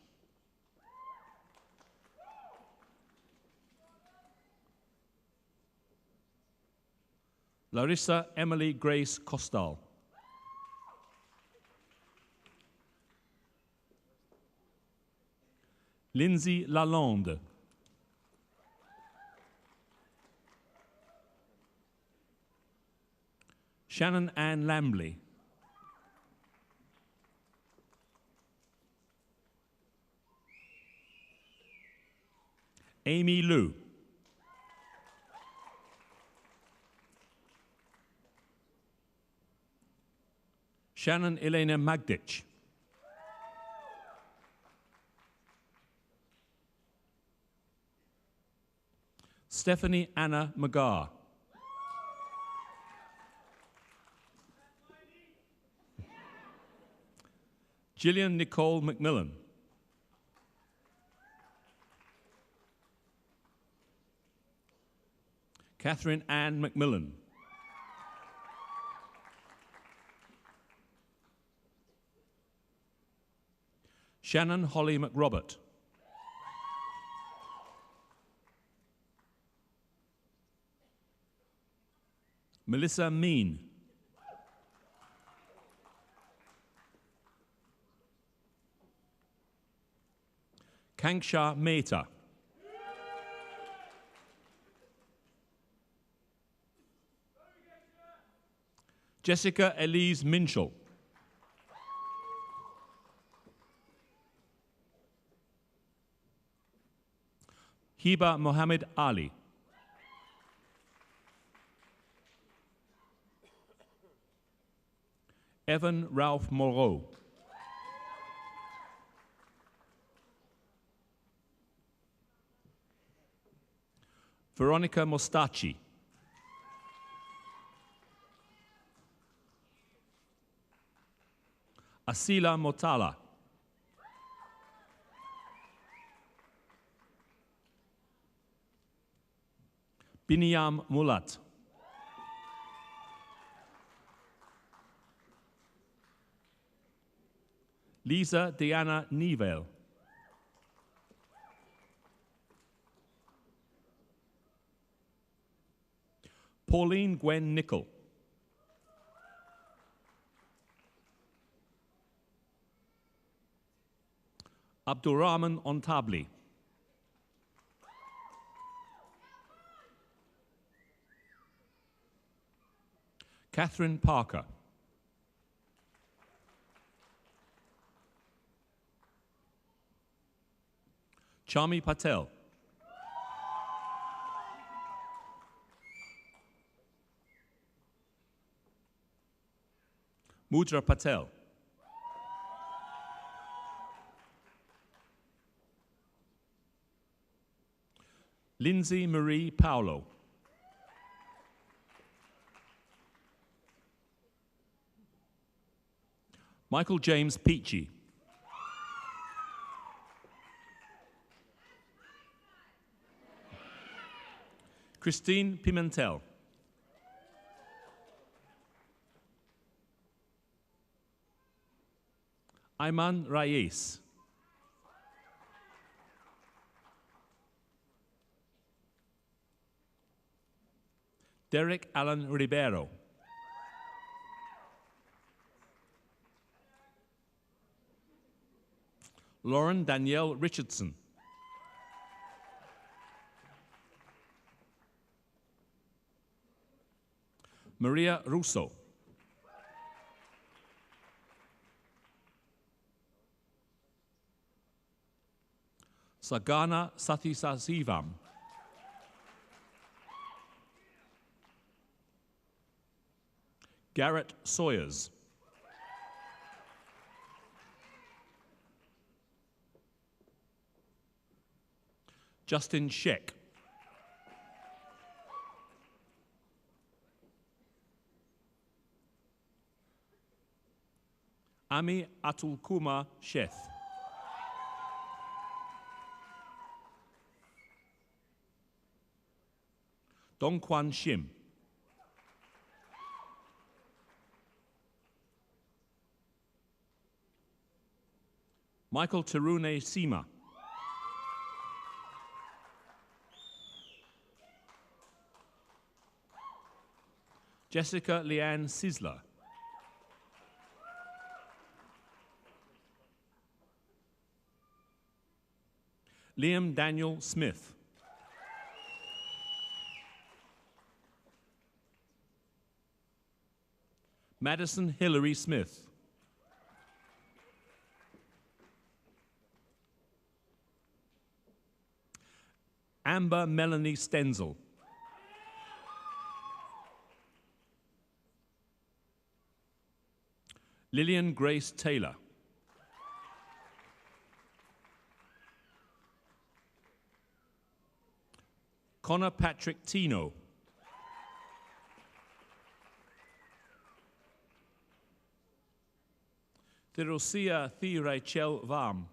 Larissa Emily Grace Costal. Lindsay Lalonde. Shannon Ann Lambley. Amy Liu. Shannon Elena Magdich. Stephanie Anna McGar. Gillian Nicole McMillan. Catherine Ann McMillan. Shannon Holly McRobert. Melissa Mean. Kanksha Mehta. Jessica Elise Minchell. Hiba Mohammed Ali. Evan Ralph Moreau. Veronica Mostachi. Asila Motala. Biniyam Mulat. Lisa Diana Neville. Pauline Gwen Nicol. Abdurrahman Ontabli. Catherine Parker. Chami Patel. Mudra Patel. Lindsay Marie Paolo. Michael James Peachy. Christine Pimentel. Ayman Reyes. Derek Allen Ribeiro. Lauren Danielle Richardson. Maria Russo. Sagana Sathisivam. Garrett Sawyers. Justin Sheck. Ami Atulkuma Sheth. Dongkwan Shim. Michael Terune Sima. Jessica Leanne Sisler. Liam Daniel Smith. Madison Hillary Smith. Amber Melanie Stenzel. Lillian Grace Taylor. Connor Patrick Tino. Therosia Thi Rachel Vam.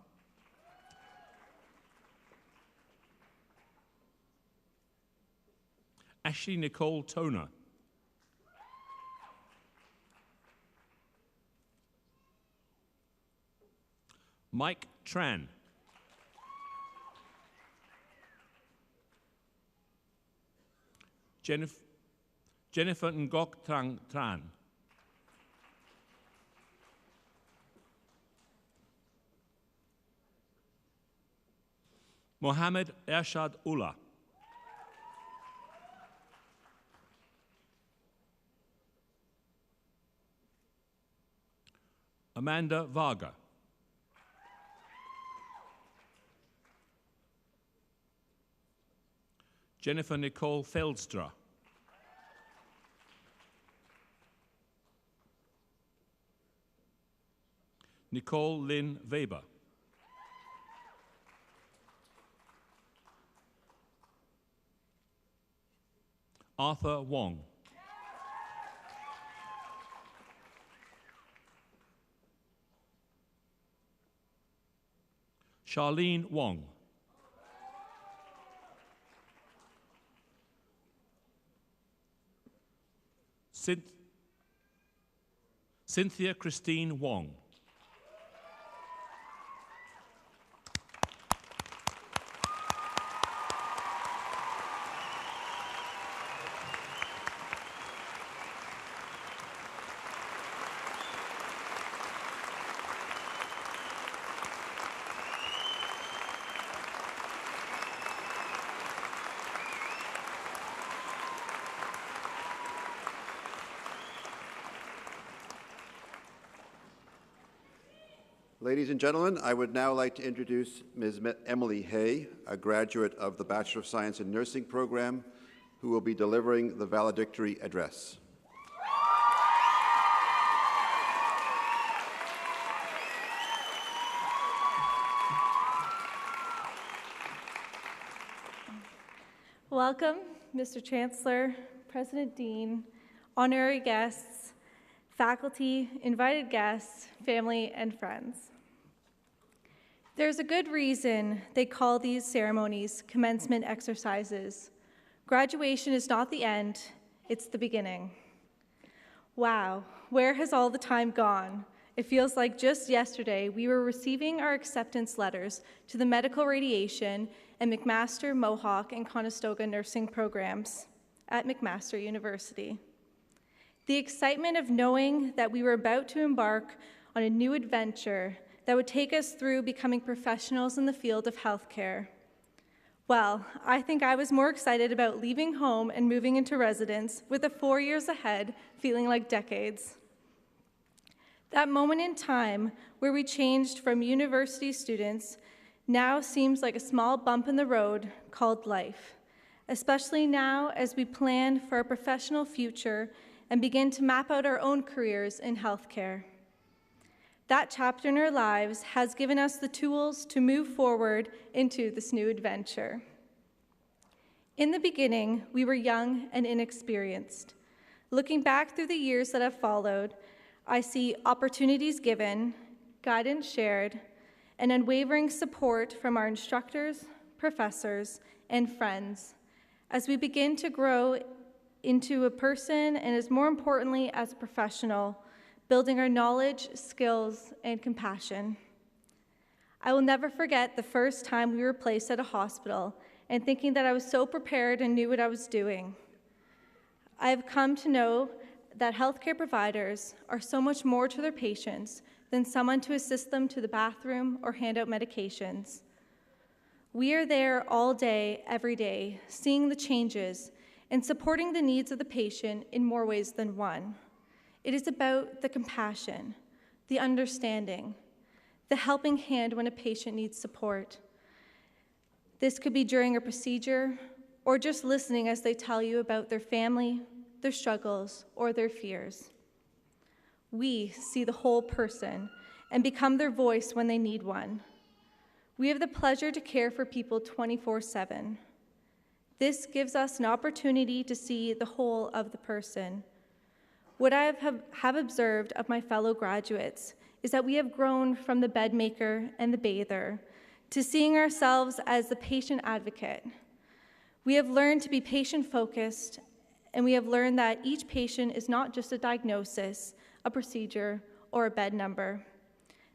Ashley Nicole Toner. Mike Tran. Jennifer Ngok Trang Tran. Mohammed Ershad Ullah. Amanda Varga. Jennifer Nicole Feldstra. Nicole Lynn Weber. Arthur Wong. Charlene Wong. Cynthia Christine Wong. Ladies and gentlemen, I would now like to introduce Ms. Emily Hay, a graduate of the Bachelor of Science in Nursing program, who will be delivering the valedictory address. Welcome, Mr. Chancellor, President Dean, honorary guests, faculty, invited guests, family, and friends. There's a good reason they call these ceremonies commencement exercises. Graduation is not the end, it's the beginning. Wow, where has all the time gone? It feels like just yesterday we were receiving our acceptance letters to the medical radiation and McMaster, Mohawk, and Conestoga nursing programs at McMaster University. The excitement of knowing that we were about to embark on a new adventure that would take us through becoming professionals in the field of healthcare. Well, I think I was more excited about leaving home and moving into residence with the 4 years ahead feeling like decades. That moment in time where we changed from university students now seems like a small bump in the road called life, especially now as we plan for our professional future and begin to map out our own careers in healthcare. That chapter in our lives has given us the tools to move forward into this new adventure. In the beginning, we were young and inexperienced. Looking back through the years that have followed, I see opportunities given, guidance shared, and unwavering support from our instructors, professors, and friends as we begin to grow into a person and, as more importantly, as a professional, building our knowledge, skills, and compassion. I will never forget the first time we were placed at a hospital and thinking that I was so prepared and knew what I was doing. I have come to know that healthcare providers are so much more to their patients than someone to assist them to the bathroom or hand out medications. We are there all day, every day, seeing the changes and supporting the needs of the patient in more ways than one. It is about the compassion, the understanding, the helping hand when a patient needs support. This could be during a procedure or just listening as they tell you about their family, their struggles, or their fears. We see the whole person and become their voice when they need one. We have the pleasure to care for people 24/7. This gives us an opportunity to see the whole of the person. What I have observed of my fellow graduates is that we have grown from the bed maker and the bather to seeing ourselves as the patient advocate. We have learned to be patient-focused, and we have learned that each patient is not just a diagnosis, a procedure, or a bed number.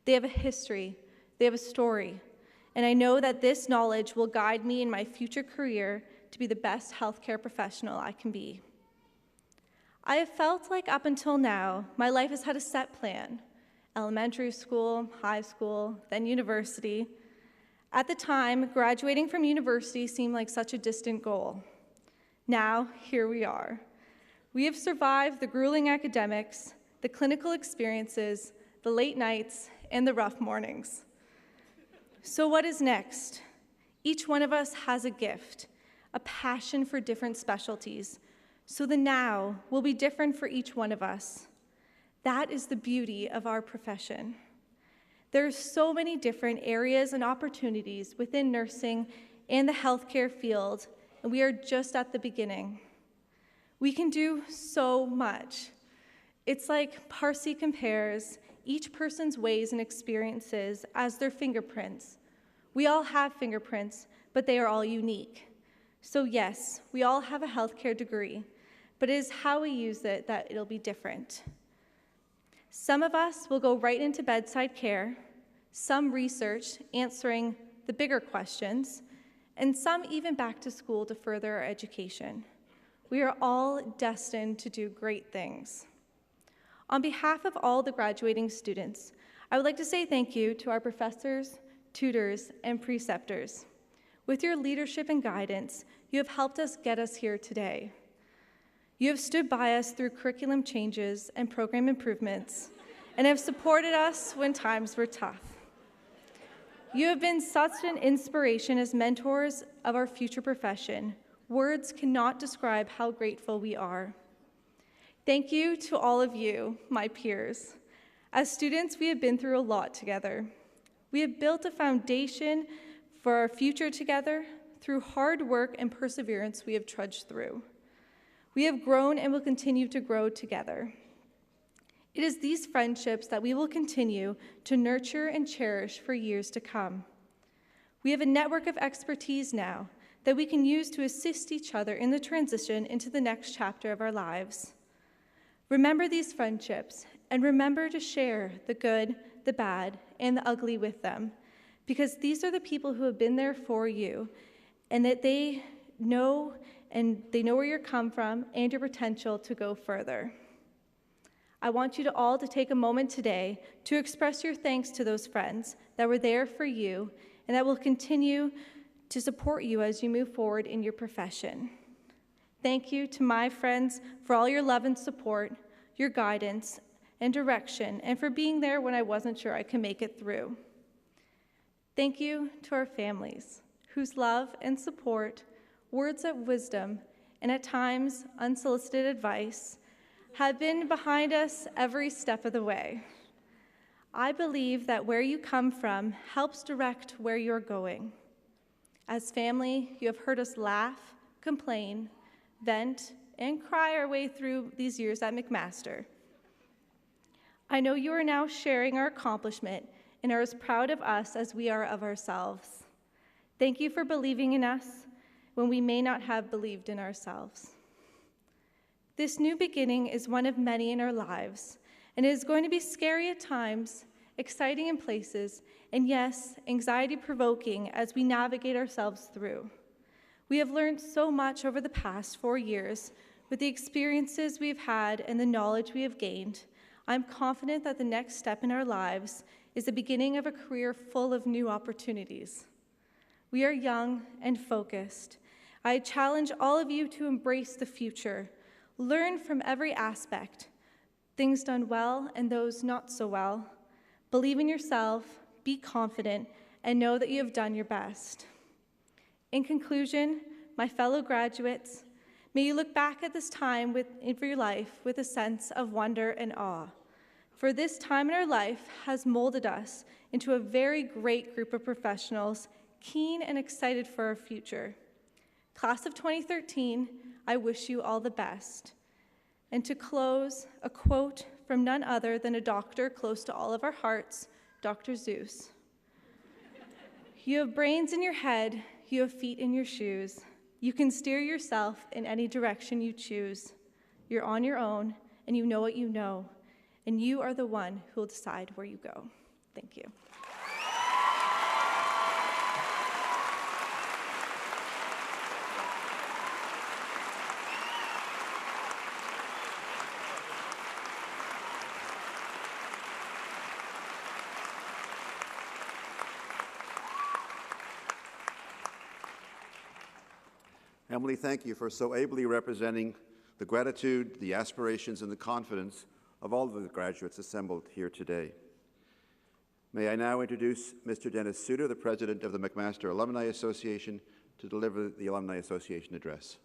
They have a history, they have a story, and I know that this knowledge will guide me in my future career to be the best healthcare professional I can be. I have felt like up until now, my life has had a set plan: elementary school, high school, then university. At the time, graduating from university seemed like such a distant goal. Now, here we are. We have survived the grueling academics, the clinical experiences, the late nights, and the rough mornings. So what is next? Each one of us has a gift, a passion for different specialties, so the now will be different for each one of us. That is the beauty of our profession. There are so many different areas and opportunities within nursing and the healthcare field, and we are just at the beginning. We can do so much. It's like Parsi compares each person's ways and experiences as their fingerprints. We all have fingerprints, but they are all unique. So yes, we all have a healthcare degree, but it is how we use it that it'll be different. Some of us will go right into bedside care, some research, answering the bigger questions, and some even back to school to further our education. We are all destined to do great things. On behalf of all the graduating students, I would like to say thank you to our professors, tutors, and preceptors. With your leadership and guidance, you have helped us get us here today. You have stood by us through curriculum changes and program improvements, and have supported us when times were tough. You have been such an inspiration as mentors of our future profession. Words cannot describe how grateful we are. Thank you to all of you, my peers. As students, we have been through a lot together. We have built a foundation for our future together. Through hard work and perseverance, we have trudged through. We have grown and will continue to grow together. It is these friendships that we will continue to nurture and cherish for years to come. We have a network of expertise now that we can use to assist each other in the transition into the next chapter of our lives. Remember these friendships, and remember to share the good, the bad, and the ugly with them, because these are the people who have been there for you, and that they know where you come from and your potential to go further. I want you to all to take a moment today to express your thanks to those friends that were there for you and that will continue to support you as you move forward in your profession. Thank you to my friends for all your love and support, your guidance and direction, and for being there when I wasn't sure I could make it through. Thank you to our families, whose love and support, words of wisdom, and at times unsolicited advice have been behind us every step of the way. I believe that where you come from helps direct where you're going. As family, you have heard us laugh, complain, vent, and cry our way through these years at McMaster. I know you are now sharing our accomplishment and are as proud of us as we are of ourselves. Thank you for believing in us when we may not have believed in ourselves. This new beginning is one of many in our lives, and it is going to be scary at times, exciting in places, and yes, anxiety-provoking as we navigate ourselves through. We have learned so much over the past 4 years. With the experiences we've had and the knowledge we have gained, I'm confident that the next step in our lives is the beginning of a career full of new opportunities. We are young and focused. I challenge all of you to embrace the future. Learn from every aspect, things done well and those not so well. Believe in yourself, be confident, and know that you have done your best. In conclusion, my fellow graduates, may you look back at this time in your life with a sense of wonder and awe. For this time in our life has molded us into a very great group of professionals, keen and excited for our future. Class of 2013, I wish you all the best. And to close, a quote from none other than a doctor close to all of our hearts, Dr. Zeus. You have brains in your head, you have feet in your shoes. You can steer yourself in any direction you choose. You're on your own, and you know what you know, and you are the one who will decide where you go. Thank you. Emily, thank you for so ably representing the gratitude, the aspirations, and the confidence of all of the graduates assembled here today. May I now introduce Mr. Dennis Suter, the President of the McMaster Alumni Association, to deliver the Alumni Association address.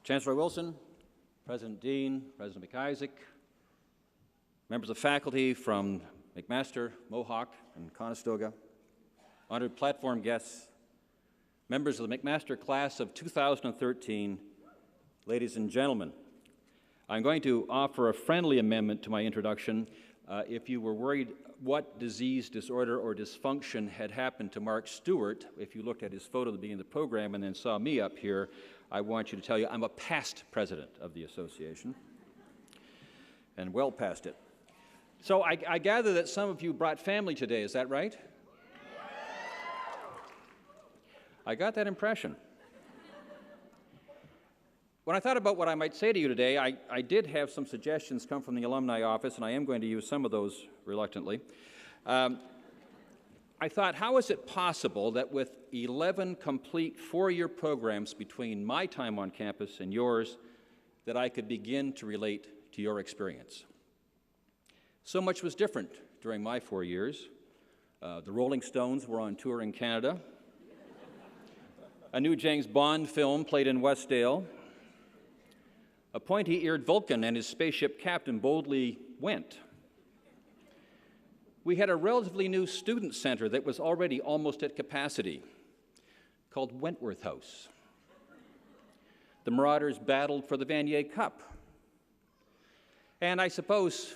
Chancellor Wilson, President Dean, President McIsaac, members of faculty from McMaster, Mohawk, and Conestoga, honored platform guests, members of the McMaster class of 2013, ladies and gentlemen, I'm going to offer a friendly amendment to my introduction. If you were worried what disease, disorder, or dysfunction had happened to Mark Stewart, if you looked at his photo at the beginning of the program and then saw me up here, I want you to tell you I'm a past president of the association, and well past it. So I gather that some of you brought family today, is that right? I got that impression. When I thought about what I might say to you today, I did have some suggestions come from the alumni office, and I am going to use some of those reluctantly. I thought, how is it possible that with 11 complete 4-year programs between my time on campus and yours, that I could begin to relate to your experience? So much was different during my 4 years. The Rolling Stones were on tour in Canada. A new James Bond film played in Westdale. A pointy-eared Vulcan and his spaceship captain boldly went. We had a relatively new student center that was already almost at capacity, called Wentworth House. The Marauders battled for the Vanier Cup. And I suppose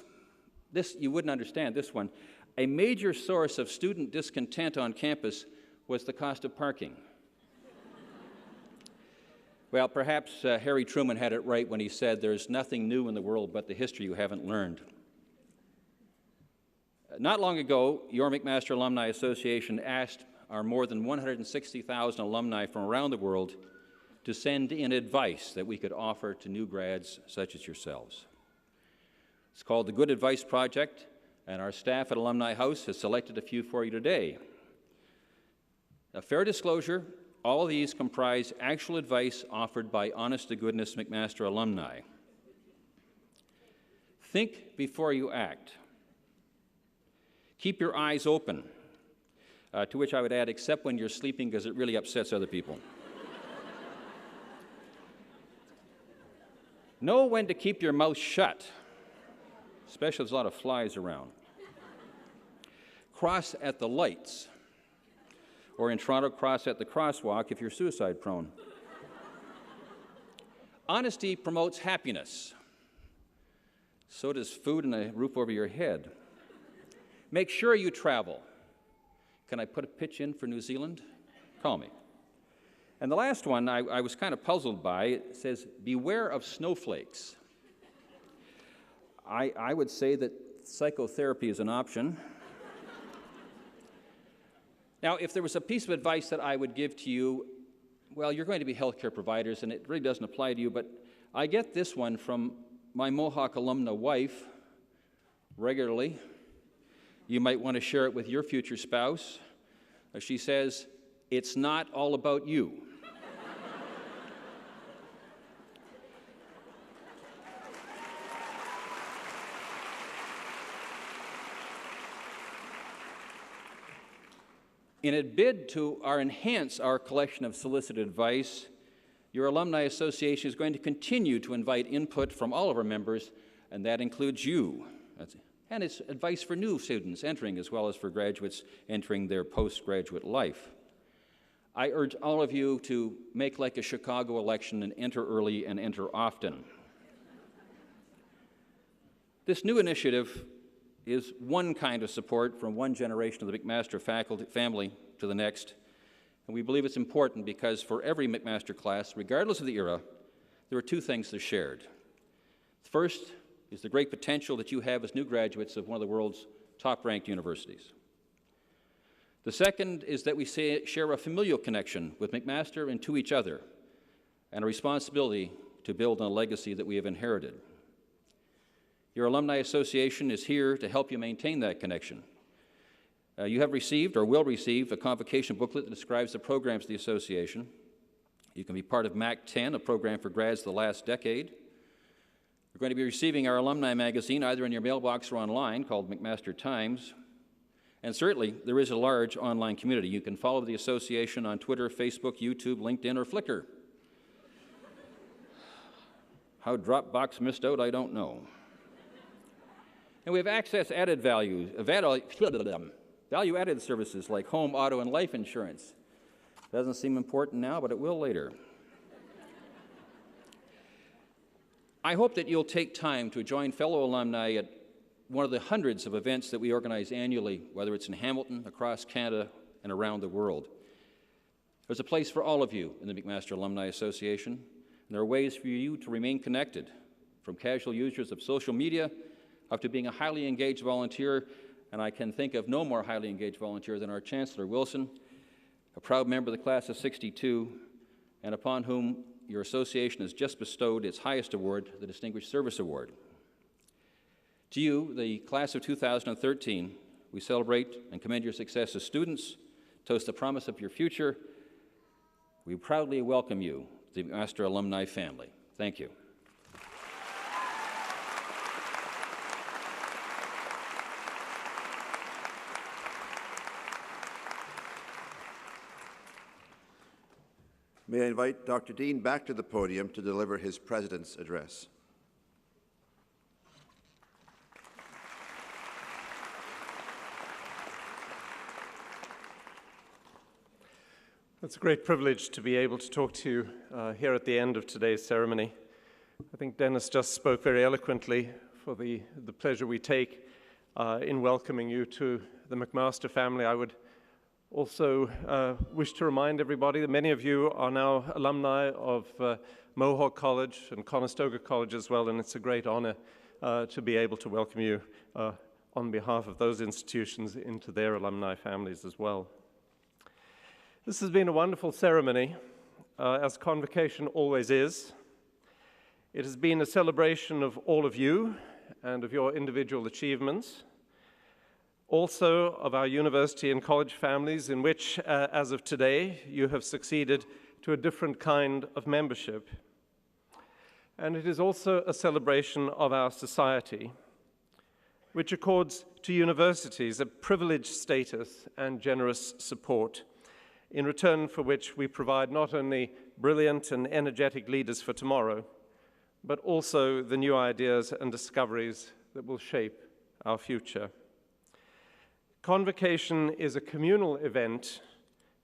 this, you wouldn't understand this one. A major source of student discontent on campus was the cost of parking. Well, perhaps Harry Truman had it right when he said, "There's nothing new in the world but the history you haven't learned." Not long ago, your McMaster Alumni Association asked our more than 160,000 alumni from around the world to send in advice that we could offer to new grads such as yourselves. It's called the Good Advice Project, and our staff at Alumni House has selected a few for you today. A fair disclosure, all of these comprise actual advice offered by honest-to-goodness McMaster alumni. Think before you act. Keep your eyes open, to which I would add, except when you're sleeping, because it really upsets other people. Know when to keep your mouth shut, especially if there's a lot of flies around. Cross at the lights, or in Toronto, cross at the crosswalk if you're suicide prone. Honesty promotes happiness. So does food and a roof over your head. Make sure you travel. Can I put a pitch in for New Zealand? Call me. And the last one I was kind of puzzled by. It says, beware of snowflakes. I would say that psychotherapy is an option. Now, if there was a piece of advice that I would give to you, well, you're going to be healthcare providers, and it really doesn't apply to you, but I get this one from my Mohawk alumna wife regularly. You might want to share it with your future spouse. She says, "It's not all about you." In a bid to enhance our collection of solicited advice, your Alumni Association is going to continue to invite input from all of our members, and that includes you. And it's advice for new students entering as well as for graduates entering their postgraduate life. I urge all of you to make like a Chicago election and enter early and enter often. This new initiative is one kind of support from one generation of the McMaster faculty family to the next, and we believe it's important because for every McMaster class, regardless of the era, there are two things that are shared. First is the great potential that you have as new graduates of one of the world's top-ranked universities. The second is that we share a familial connection with McMaster and to each other, and a responsibility to build on a legacy that we have inherited. Your Alumni Association is here to help you maintain that connection. You have received or will receive a convocation booklet that describes the programs of the association. You can be part of MAC 10, a program for grads of the last decade. You're going to be receiving our alumni magazine either in your mailbox or online called McMaster Times. And certainly, there is a large online community. You can follow the association on Twitter, Facebook, YouTube, LinkedIn, or Flickr. How Dropbox missed out, I don't know. And we have access-added value-added services like home, auto, and life insurance. Doesn't seem important now, but it will later. I hope that you'll take time to join fellow alumni at one of the hundreds of events that we organize annually, whether it's in Hamilton, across Canada, and around the world. There's a place for all of you in the McMaster Alumni Association, and there are ways for you to remain connected, from casual users of social media up to being a highly engaged volunteer, and I can think of no more highly engaged volunteer than our Chancellor Wilson, a proud member of the class of '62, and upon whom your association has just bestowed its highest award, the Distinguished Service Award. To you, the class of 2013, we celebrate and commend your success as students, toast the promise of your future. We proudly welcome you to the McMaster Alumni family. Thank you. May I invite Dr. Dean back to the podium to deliver his President's Address. It's a great privilege to be able to talk to you here at the end of today's ceremony. I think Dennis just spoke very eloquently for the pleasure we take in welcoming you to the McMaster family. I would also wish to remind everybody that many of you are now alumni of Mohawk College and Conestoga College as well, and it's a great honor to be able to welcome you on behalf of those institutions into their alumni families as well. This has been a wonderful ceremony, as Convocation always is. It has been a celebration of all of you and of your individual achievements, also of our university and college families in which, as of today, you have succeeded to a different kind of membership. And it is also a celebration of our society, which accords to universities a privileged status and generous support, in return for which we provide not only brilliant and energetic leaders for tomorrow, but also the new ideas and discoveries that will shape our future. Convocation is a communal event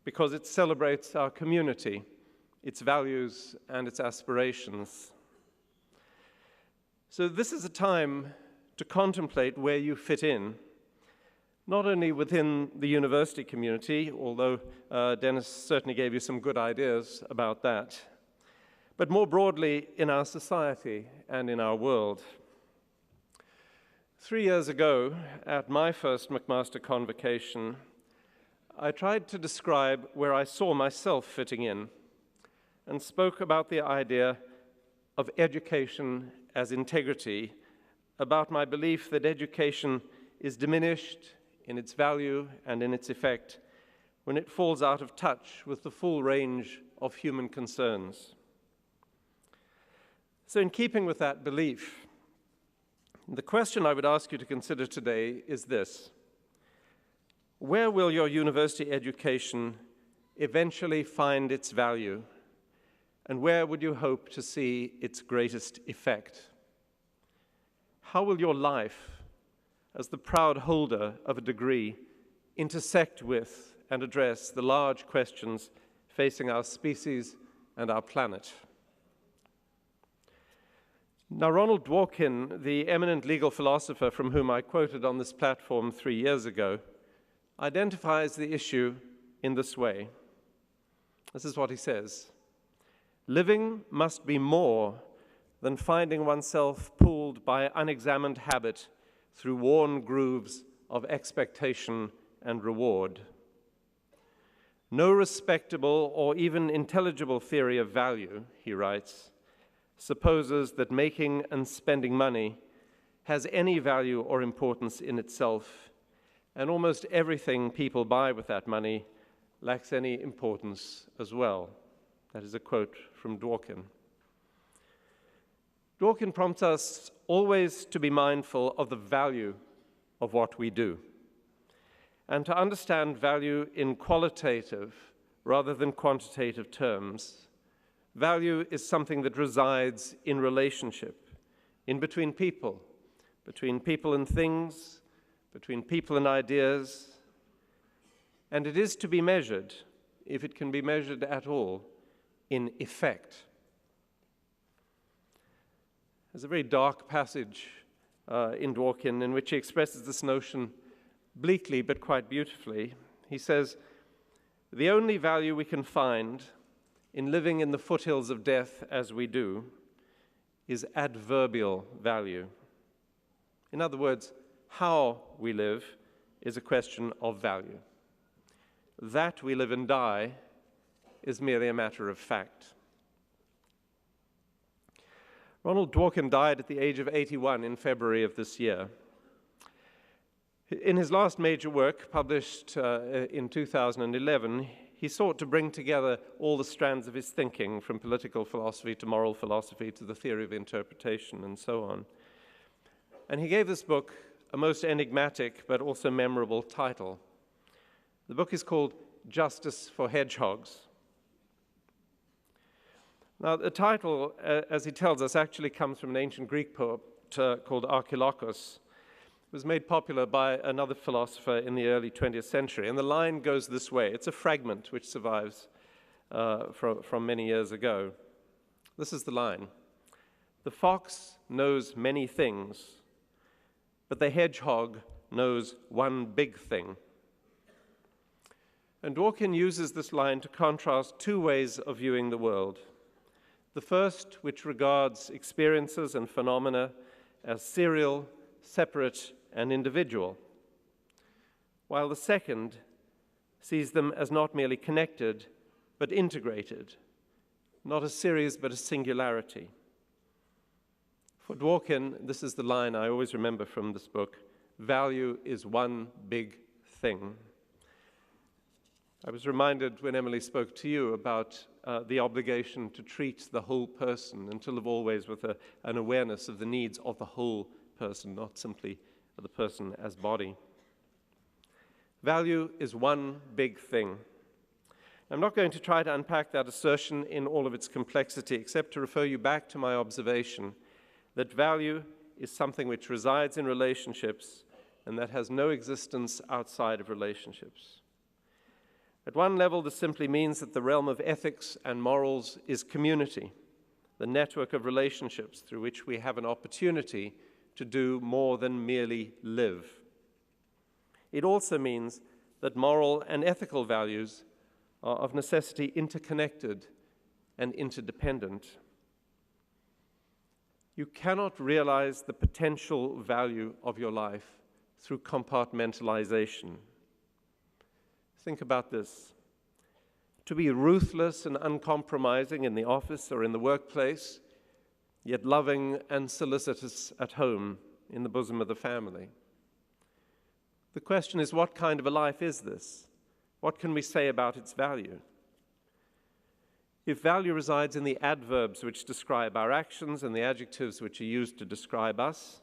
because it celebrates our community, its values, and its aspirations. So this is a time to contemplate where you fit in, not only within the university community, although Dennis certainly gave you some good ideas about that, but more broadly in our society and in our world. 3 years ago, at my first McMaster Convocation, I tried to describe where I saw myself fitting in and spoke about the idea of education as integrity, about my belief that education is diminished in its value and in its effect when it falls out of touch with the full range of human concerns. So in keeping with that belief, the question I would ask you to consider today is this: where will your university education eventually find its value, and where would you hope to see its greatest effect? How will your life, as the proud holder of a degree, intersect with and address the large questions facing our species and our planet? Now, Ronald Dworkin, the eminent legal philosopher from whom I quoted on this platform 3 years ago, identifies the issue in this way. This is what he says: living must be more than finding oneself pulled by unexamined habit through worn grooves of expectation and reward. No respectable or even intelligible theory of value, he writes, supposes that making and spending money has any value or importance in itself, and almost everything people buy with that money lacks any importance as well. That is a quote from Dworkin. Dworkin prompts us always to be mindful of the value of what we do, and to understand value in qualitative rather than quantitative terms. Value is something that resides in relationship, in between people and things, between people and ideas, and it is to be measured, if it can be measured at all, in effect. There's a very dark passage in Dworkin in which he expresses this notion bleakly but quite beautifully. He says, "The only value we can find in living in the foothills of death as we do is adverbial value." In other words, how we live is a question of value. That we live and die is merely a matter of fact. Ronald Dworkin died at the age of 81 in February of this year. In his last major work, published in 2011, he sought to bring together all the strands of his thinking, from political philosophy to moral philosophy to the theory of interpretation and so on. And he gave this book a most enigmatic but also memorable title. The book is called Justice for Hedgehogs. Now, the title, as he tells us, actually comes from an ancient Greek poet called Archilochus. It was made popular by another philosopher in the early 20th century. And the line goes this way. It's a fragment which survives from many years ago. This is the line: "The fox knows many things, but the hedgehog knows one big thing." And Dworkin uses this line to contrast two ways of viewing the world. The first, which regards experiences and phenomena as serial, separate, and individual, while the second sees them as not merely connected, but integrated, not a series, but a singularity. For Dworkin, this is the line I always remember from this book: value is one big thing. I was reminded when Emily spoke to you about the obligation to treat the whole person and to live always with an awareness of the needs of the whole person, not simply the person as body. Value is one big thing. I'm not going to try to unpack that assertion in all of its complexity, except to refer you back to my observation that value is something which resides in relationships and that has no existence outside of relationships. At one level, this simply means that the realm of ethics and morals is community, the network of relationships through which we have an opportunity to do more than merely live. It also means that moral and ethical values are of necessity interconnected and interdependent. You cannot realize the potential value of your life through compartmentalization. Think about this. To be ruthless and uncompromising in the office or in the workplace, yet loving and solicitous at home in the bosom of the family. The question is, what kind of a life is this? What can we say about its value? If value resides in the adverbs which describe our actions and the adjectives which are used to describe us,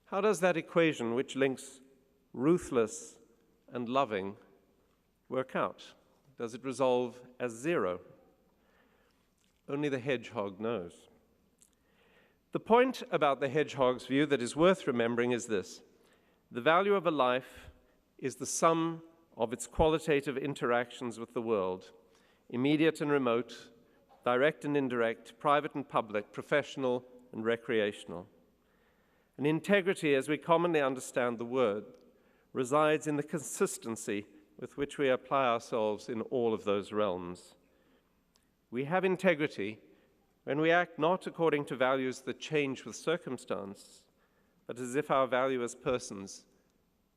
how does that equation which links ruthless and loving work out? Does it resolve as zero? Only the hedgehog knows. The point about the hedgehog's view that is worth remembering is this: the value of a life is the sum of its qualitative interactions with the world, immediate and remote, direct and indirect, private and public, professional and recreational. And integrity, as we commonly understand the word, resides in the consistency with which we apply ourselves in all of those realms. We have integrity when we act not according to values that change with circumstance, but as if our value as persons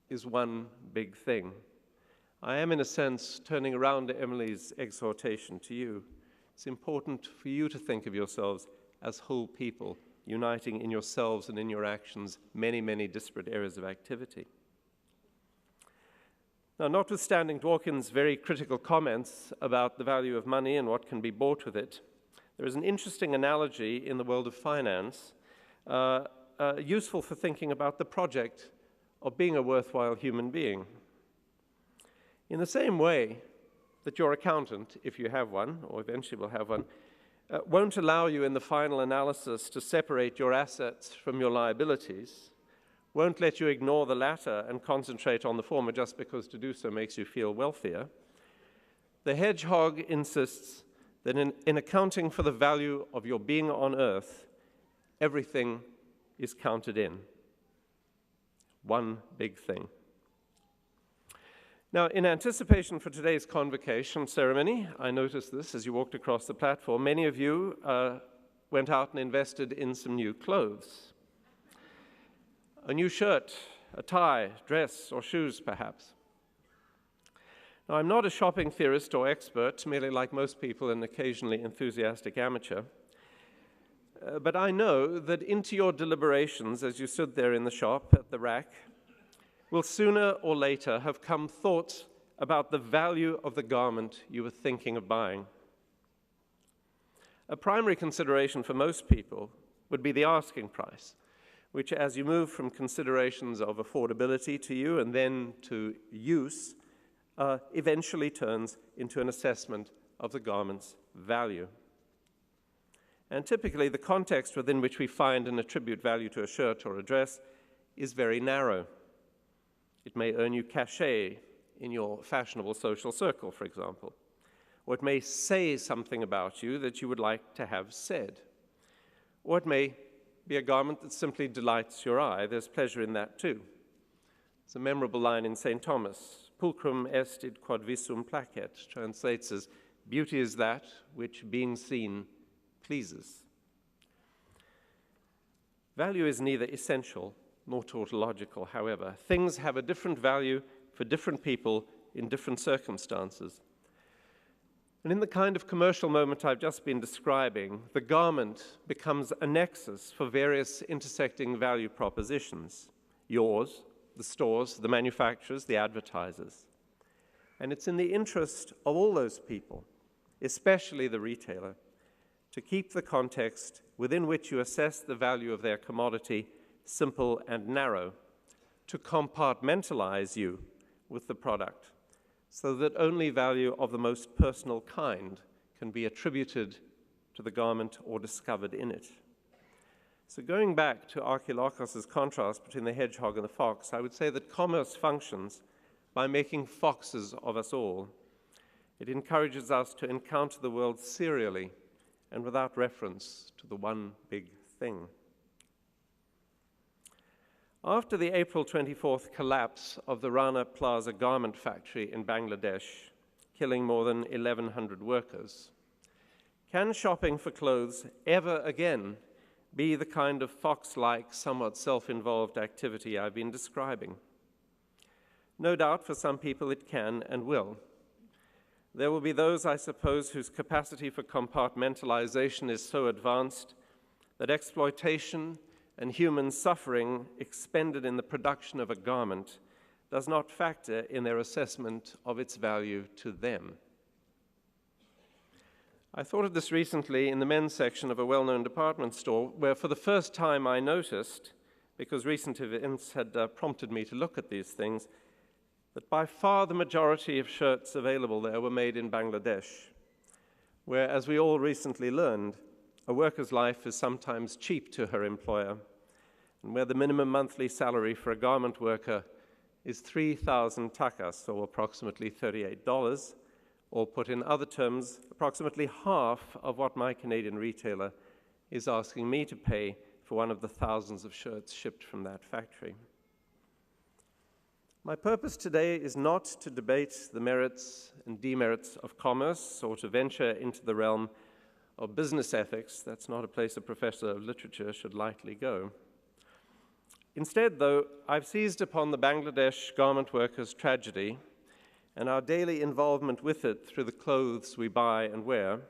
is one big thing. I am, in a sense, turning around to Emily's exhortation to you. It's important for you to think of yourselves as whole people, uniting in yourselves and in your actions many, many disparate areas of activity. Now, notwithstanding Dworkin's very critical comments about the value of money and what can be bought with it, there is an interesting analogy in the world of finance, useful for thinking about the project of being a worthwhile human being. In the same way that your accountant, if you have one, or eventually will have one, won't allow you in the final analysis to separate your assets from your liabilities, won't let you ignore the latter and concentrate on the former just because to do so makes you feel wealthier, the hedgehog insists that in accounting for the value of your being on earth, everything is counted in. One big thing. Now, in anticipation for today's convocation ceremony, I noticed this as you walked across the platform. Many of you went out and invested in some new clothes. A new shirt, a tie, dress, or shoes, perhaps. Now, I'm not a shopping theorist or expert, merely like most people, an occasionally enthusiastic amateur. But I know that into your deliberations as you stood there in the shop at the rack will sooner or later have come thoughts about the value of the garment you were thinking of buying. A primary consideration for most people would be the asking price, which, as you move from considerations of affordability to you and then to use, eventually turns into an assessment of the garment's value. And typically, the context within which we find and attribute value to a shirt or a dress is very narrow. It may earn you cachet in your fashionable social circle, for example, or it may say something about you that you would like to have said, or it may be a garment that simply delights your eye. There's pleasure in that too. It's a memorable line in St. Thomas, pulchrum est id quod visum placet, translates as, beauty is that which, being seen, pleases. Value is neither essential nor tautological, however. Things have a different value for different people in different circumstances. And in the kind of commercial moment I've just been describing, the garment becomes a nexus for various intersecting value propositions. Yours, the stores, the manufacturers, the advertisers. And it's in the interest of all those people, especially the retailer, to keep the context within which you assess the value of their commodity simple and narrow, to compartmentalize you with the product, so that only value of the most personal kind can be attributed to the garment or discovered in it. So going back to Archilochos' contrast between the hedgehog and the fox, I would say that commerce functions by making foxes of us all. It encourages us to encounter the world serially and without reference to the one big thing. After the April 24th collapse of the Rana Plaza garment factory in Bangladesh, killing more than 1,100 workers, can shopping for clothes ever again be the kind of fox-like, somewhat self-involved activity I've been describing? No doubt for some people it can and will. There will be those, I suppose, whose capacity for compartmentalization is so advanced that exploitation and human suffering expended in the production of a garment does not factor in their assessment of its value to them. I thought of this recently in the men's section of a well-known department store, where for the first time I noticed, because recent events had prompted me to look at these things, that by far the majority of shirts available there were made in Bangladesh, where, as we all recently learned, a worker's life is sometimes cheap to her employer, and where the minimum monthly salary for a garment worker is 3,000 takas, or approximately $38, or put in other terms, approximately half of what my Canadian retailer is asking me to pay for one of the thousands of shirts shipped from that factory. My purpose today is not to debate the merits and demerits of commerce or to venture into the realm of business ethics. That's not a place a professor of literature should lightly go. Instead, though, I've seized upon the Bangladesh garment workers' tragedy and our daily involvement with it through the clothes we buy and wear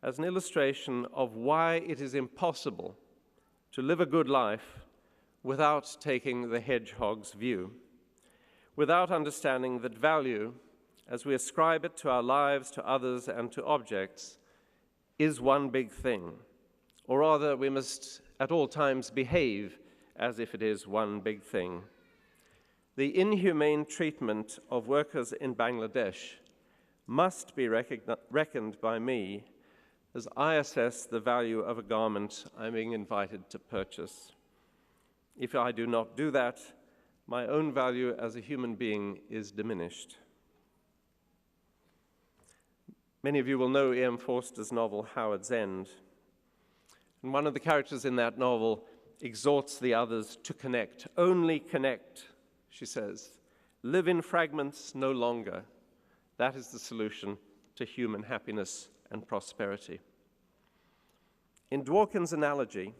as an illustration of why it is impossible to live a good life without taking the hedgehog's view, without understanding that value, as we ascribe it to our lives, to others, and to objects, is one big thing. Or rather, we must at all times behave as if it is one big thing. The inhumane treatment of workers in Bangladesh must be reckoned by me as I assess the value of a garment I'm being invited to purchase. If I do not do that, my own value as a human being is diminished. Many of you will know E.M. Forster's novel, Howard's End. And one of the characters in that novel exhorts the others to connect. Only connect, she says. Live in fragments no longer. That is the solution to human happiness and prosperity. In Dworkin's analogy,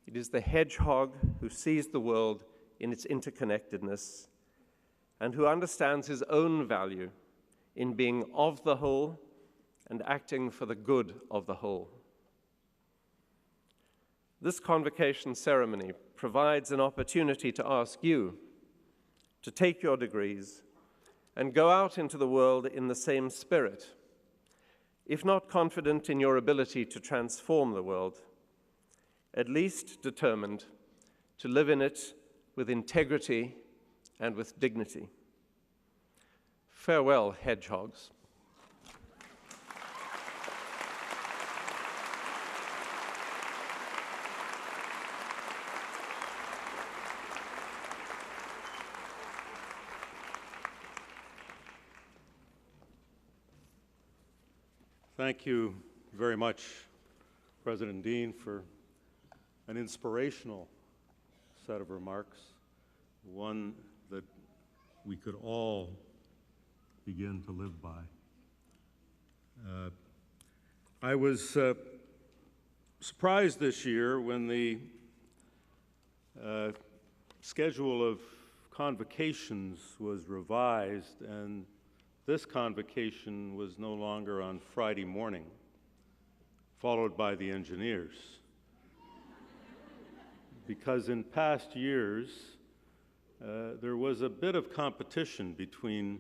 it is the hedgehog who sees the world in its interconnectedness and who understands his own value in being of the whole and acting for the good of the whole. This convocation ceremony provides an opportunity to ask you to take your degrees and go out into the world in the same spirit, if not confident in your ability to transform the world, at least determined to live in it with integrity and with dignity. Farewell, hedgehogs. Thank you very much, President Dean, for an inspirational set of remarks, one that we could all begin to live by. I was surprised this year when the schedule of convocations was revised and this convocation was no longer on Friday morning, followed by the engineers. Because in past years, there was a bit of competition between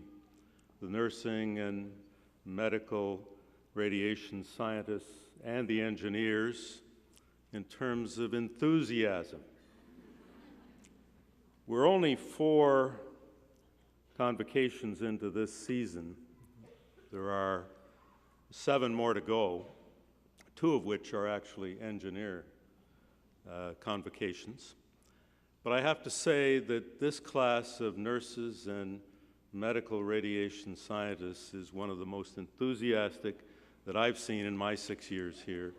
the nursing and medical radiation scientists and the engineers in terms of enthusiasm. We're only 4 convocations into this season. There are 7 more to go, 2 of which are actually engineer convocations. But I have to say that this class of nurses and medical radiation scientists is one of the most enthusiastic that I've seen in my 6 years here. .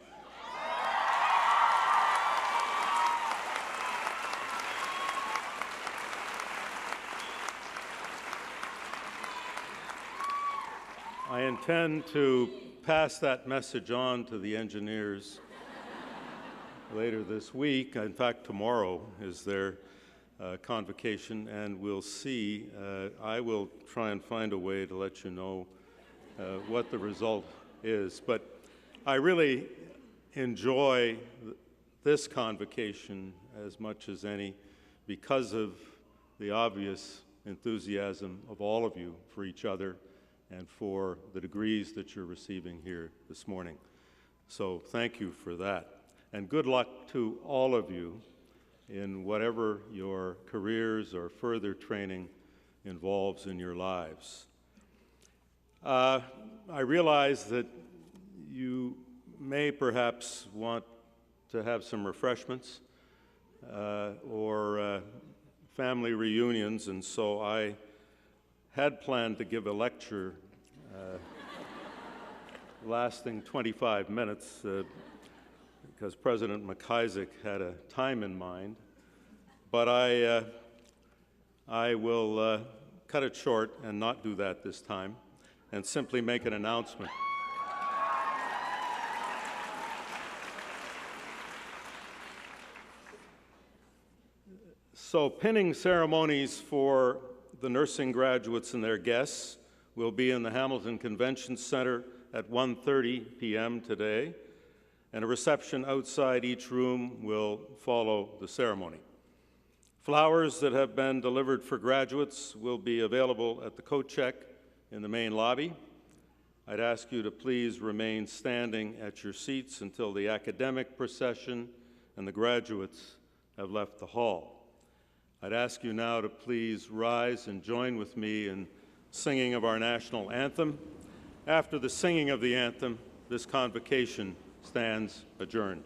I intend to pass that message on to the engineers later this week. In fact, tomorrow is their convocation, and we'll see. I will try and find a way to let you know what the result is. But I really enjoy this convocation as much as any because of the obvious enthusiasm of all of you for each other and for the degrees that you're receiving here this morning. So thank you for that. And good luck to all of you in whatever your careers or further training involves in your lives. I realize that you may perhaps want to have some refreshments or family reunions, and so I had planned to give a lecture lasting 25 minutes because President McIsaac had a time in mind, but I will cut it short and not do that this time and simply make an announcement. So pinning ceremonies for the nursing graduates and their guests will be in the Hamilton Convention Center at 1:30 p.m. today, and a reception outside each room will follow the ceremony. Flowers that have been delivered for graduates will be available at the coat check in the main lobby. I'd ask you to please remain standing at your seats until the academic procession and the graduates have left the hall. I'd ask you now to please rise and join with me in singing of our national anthem. After the singing of the anthem, this convocation stands adjourned.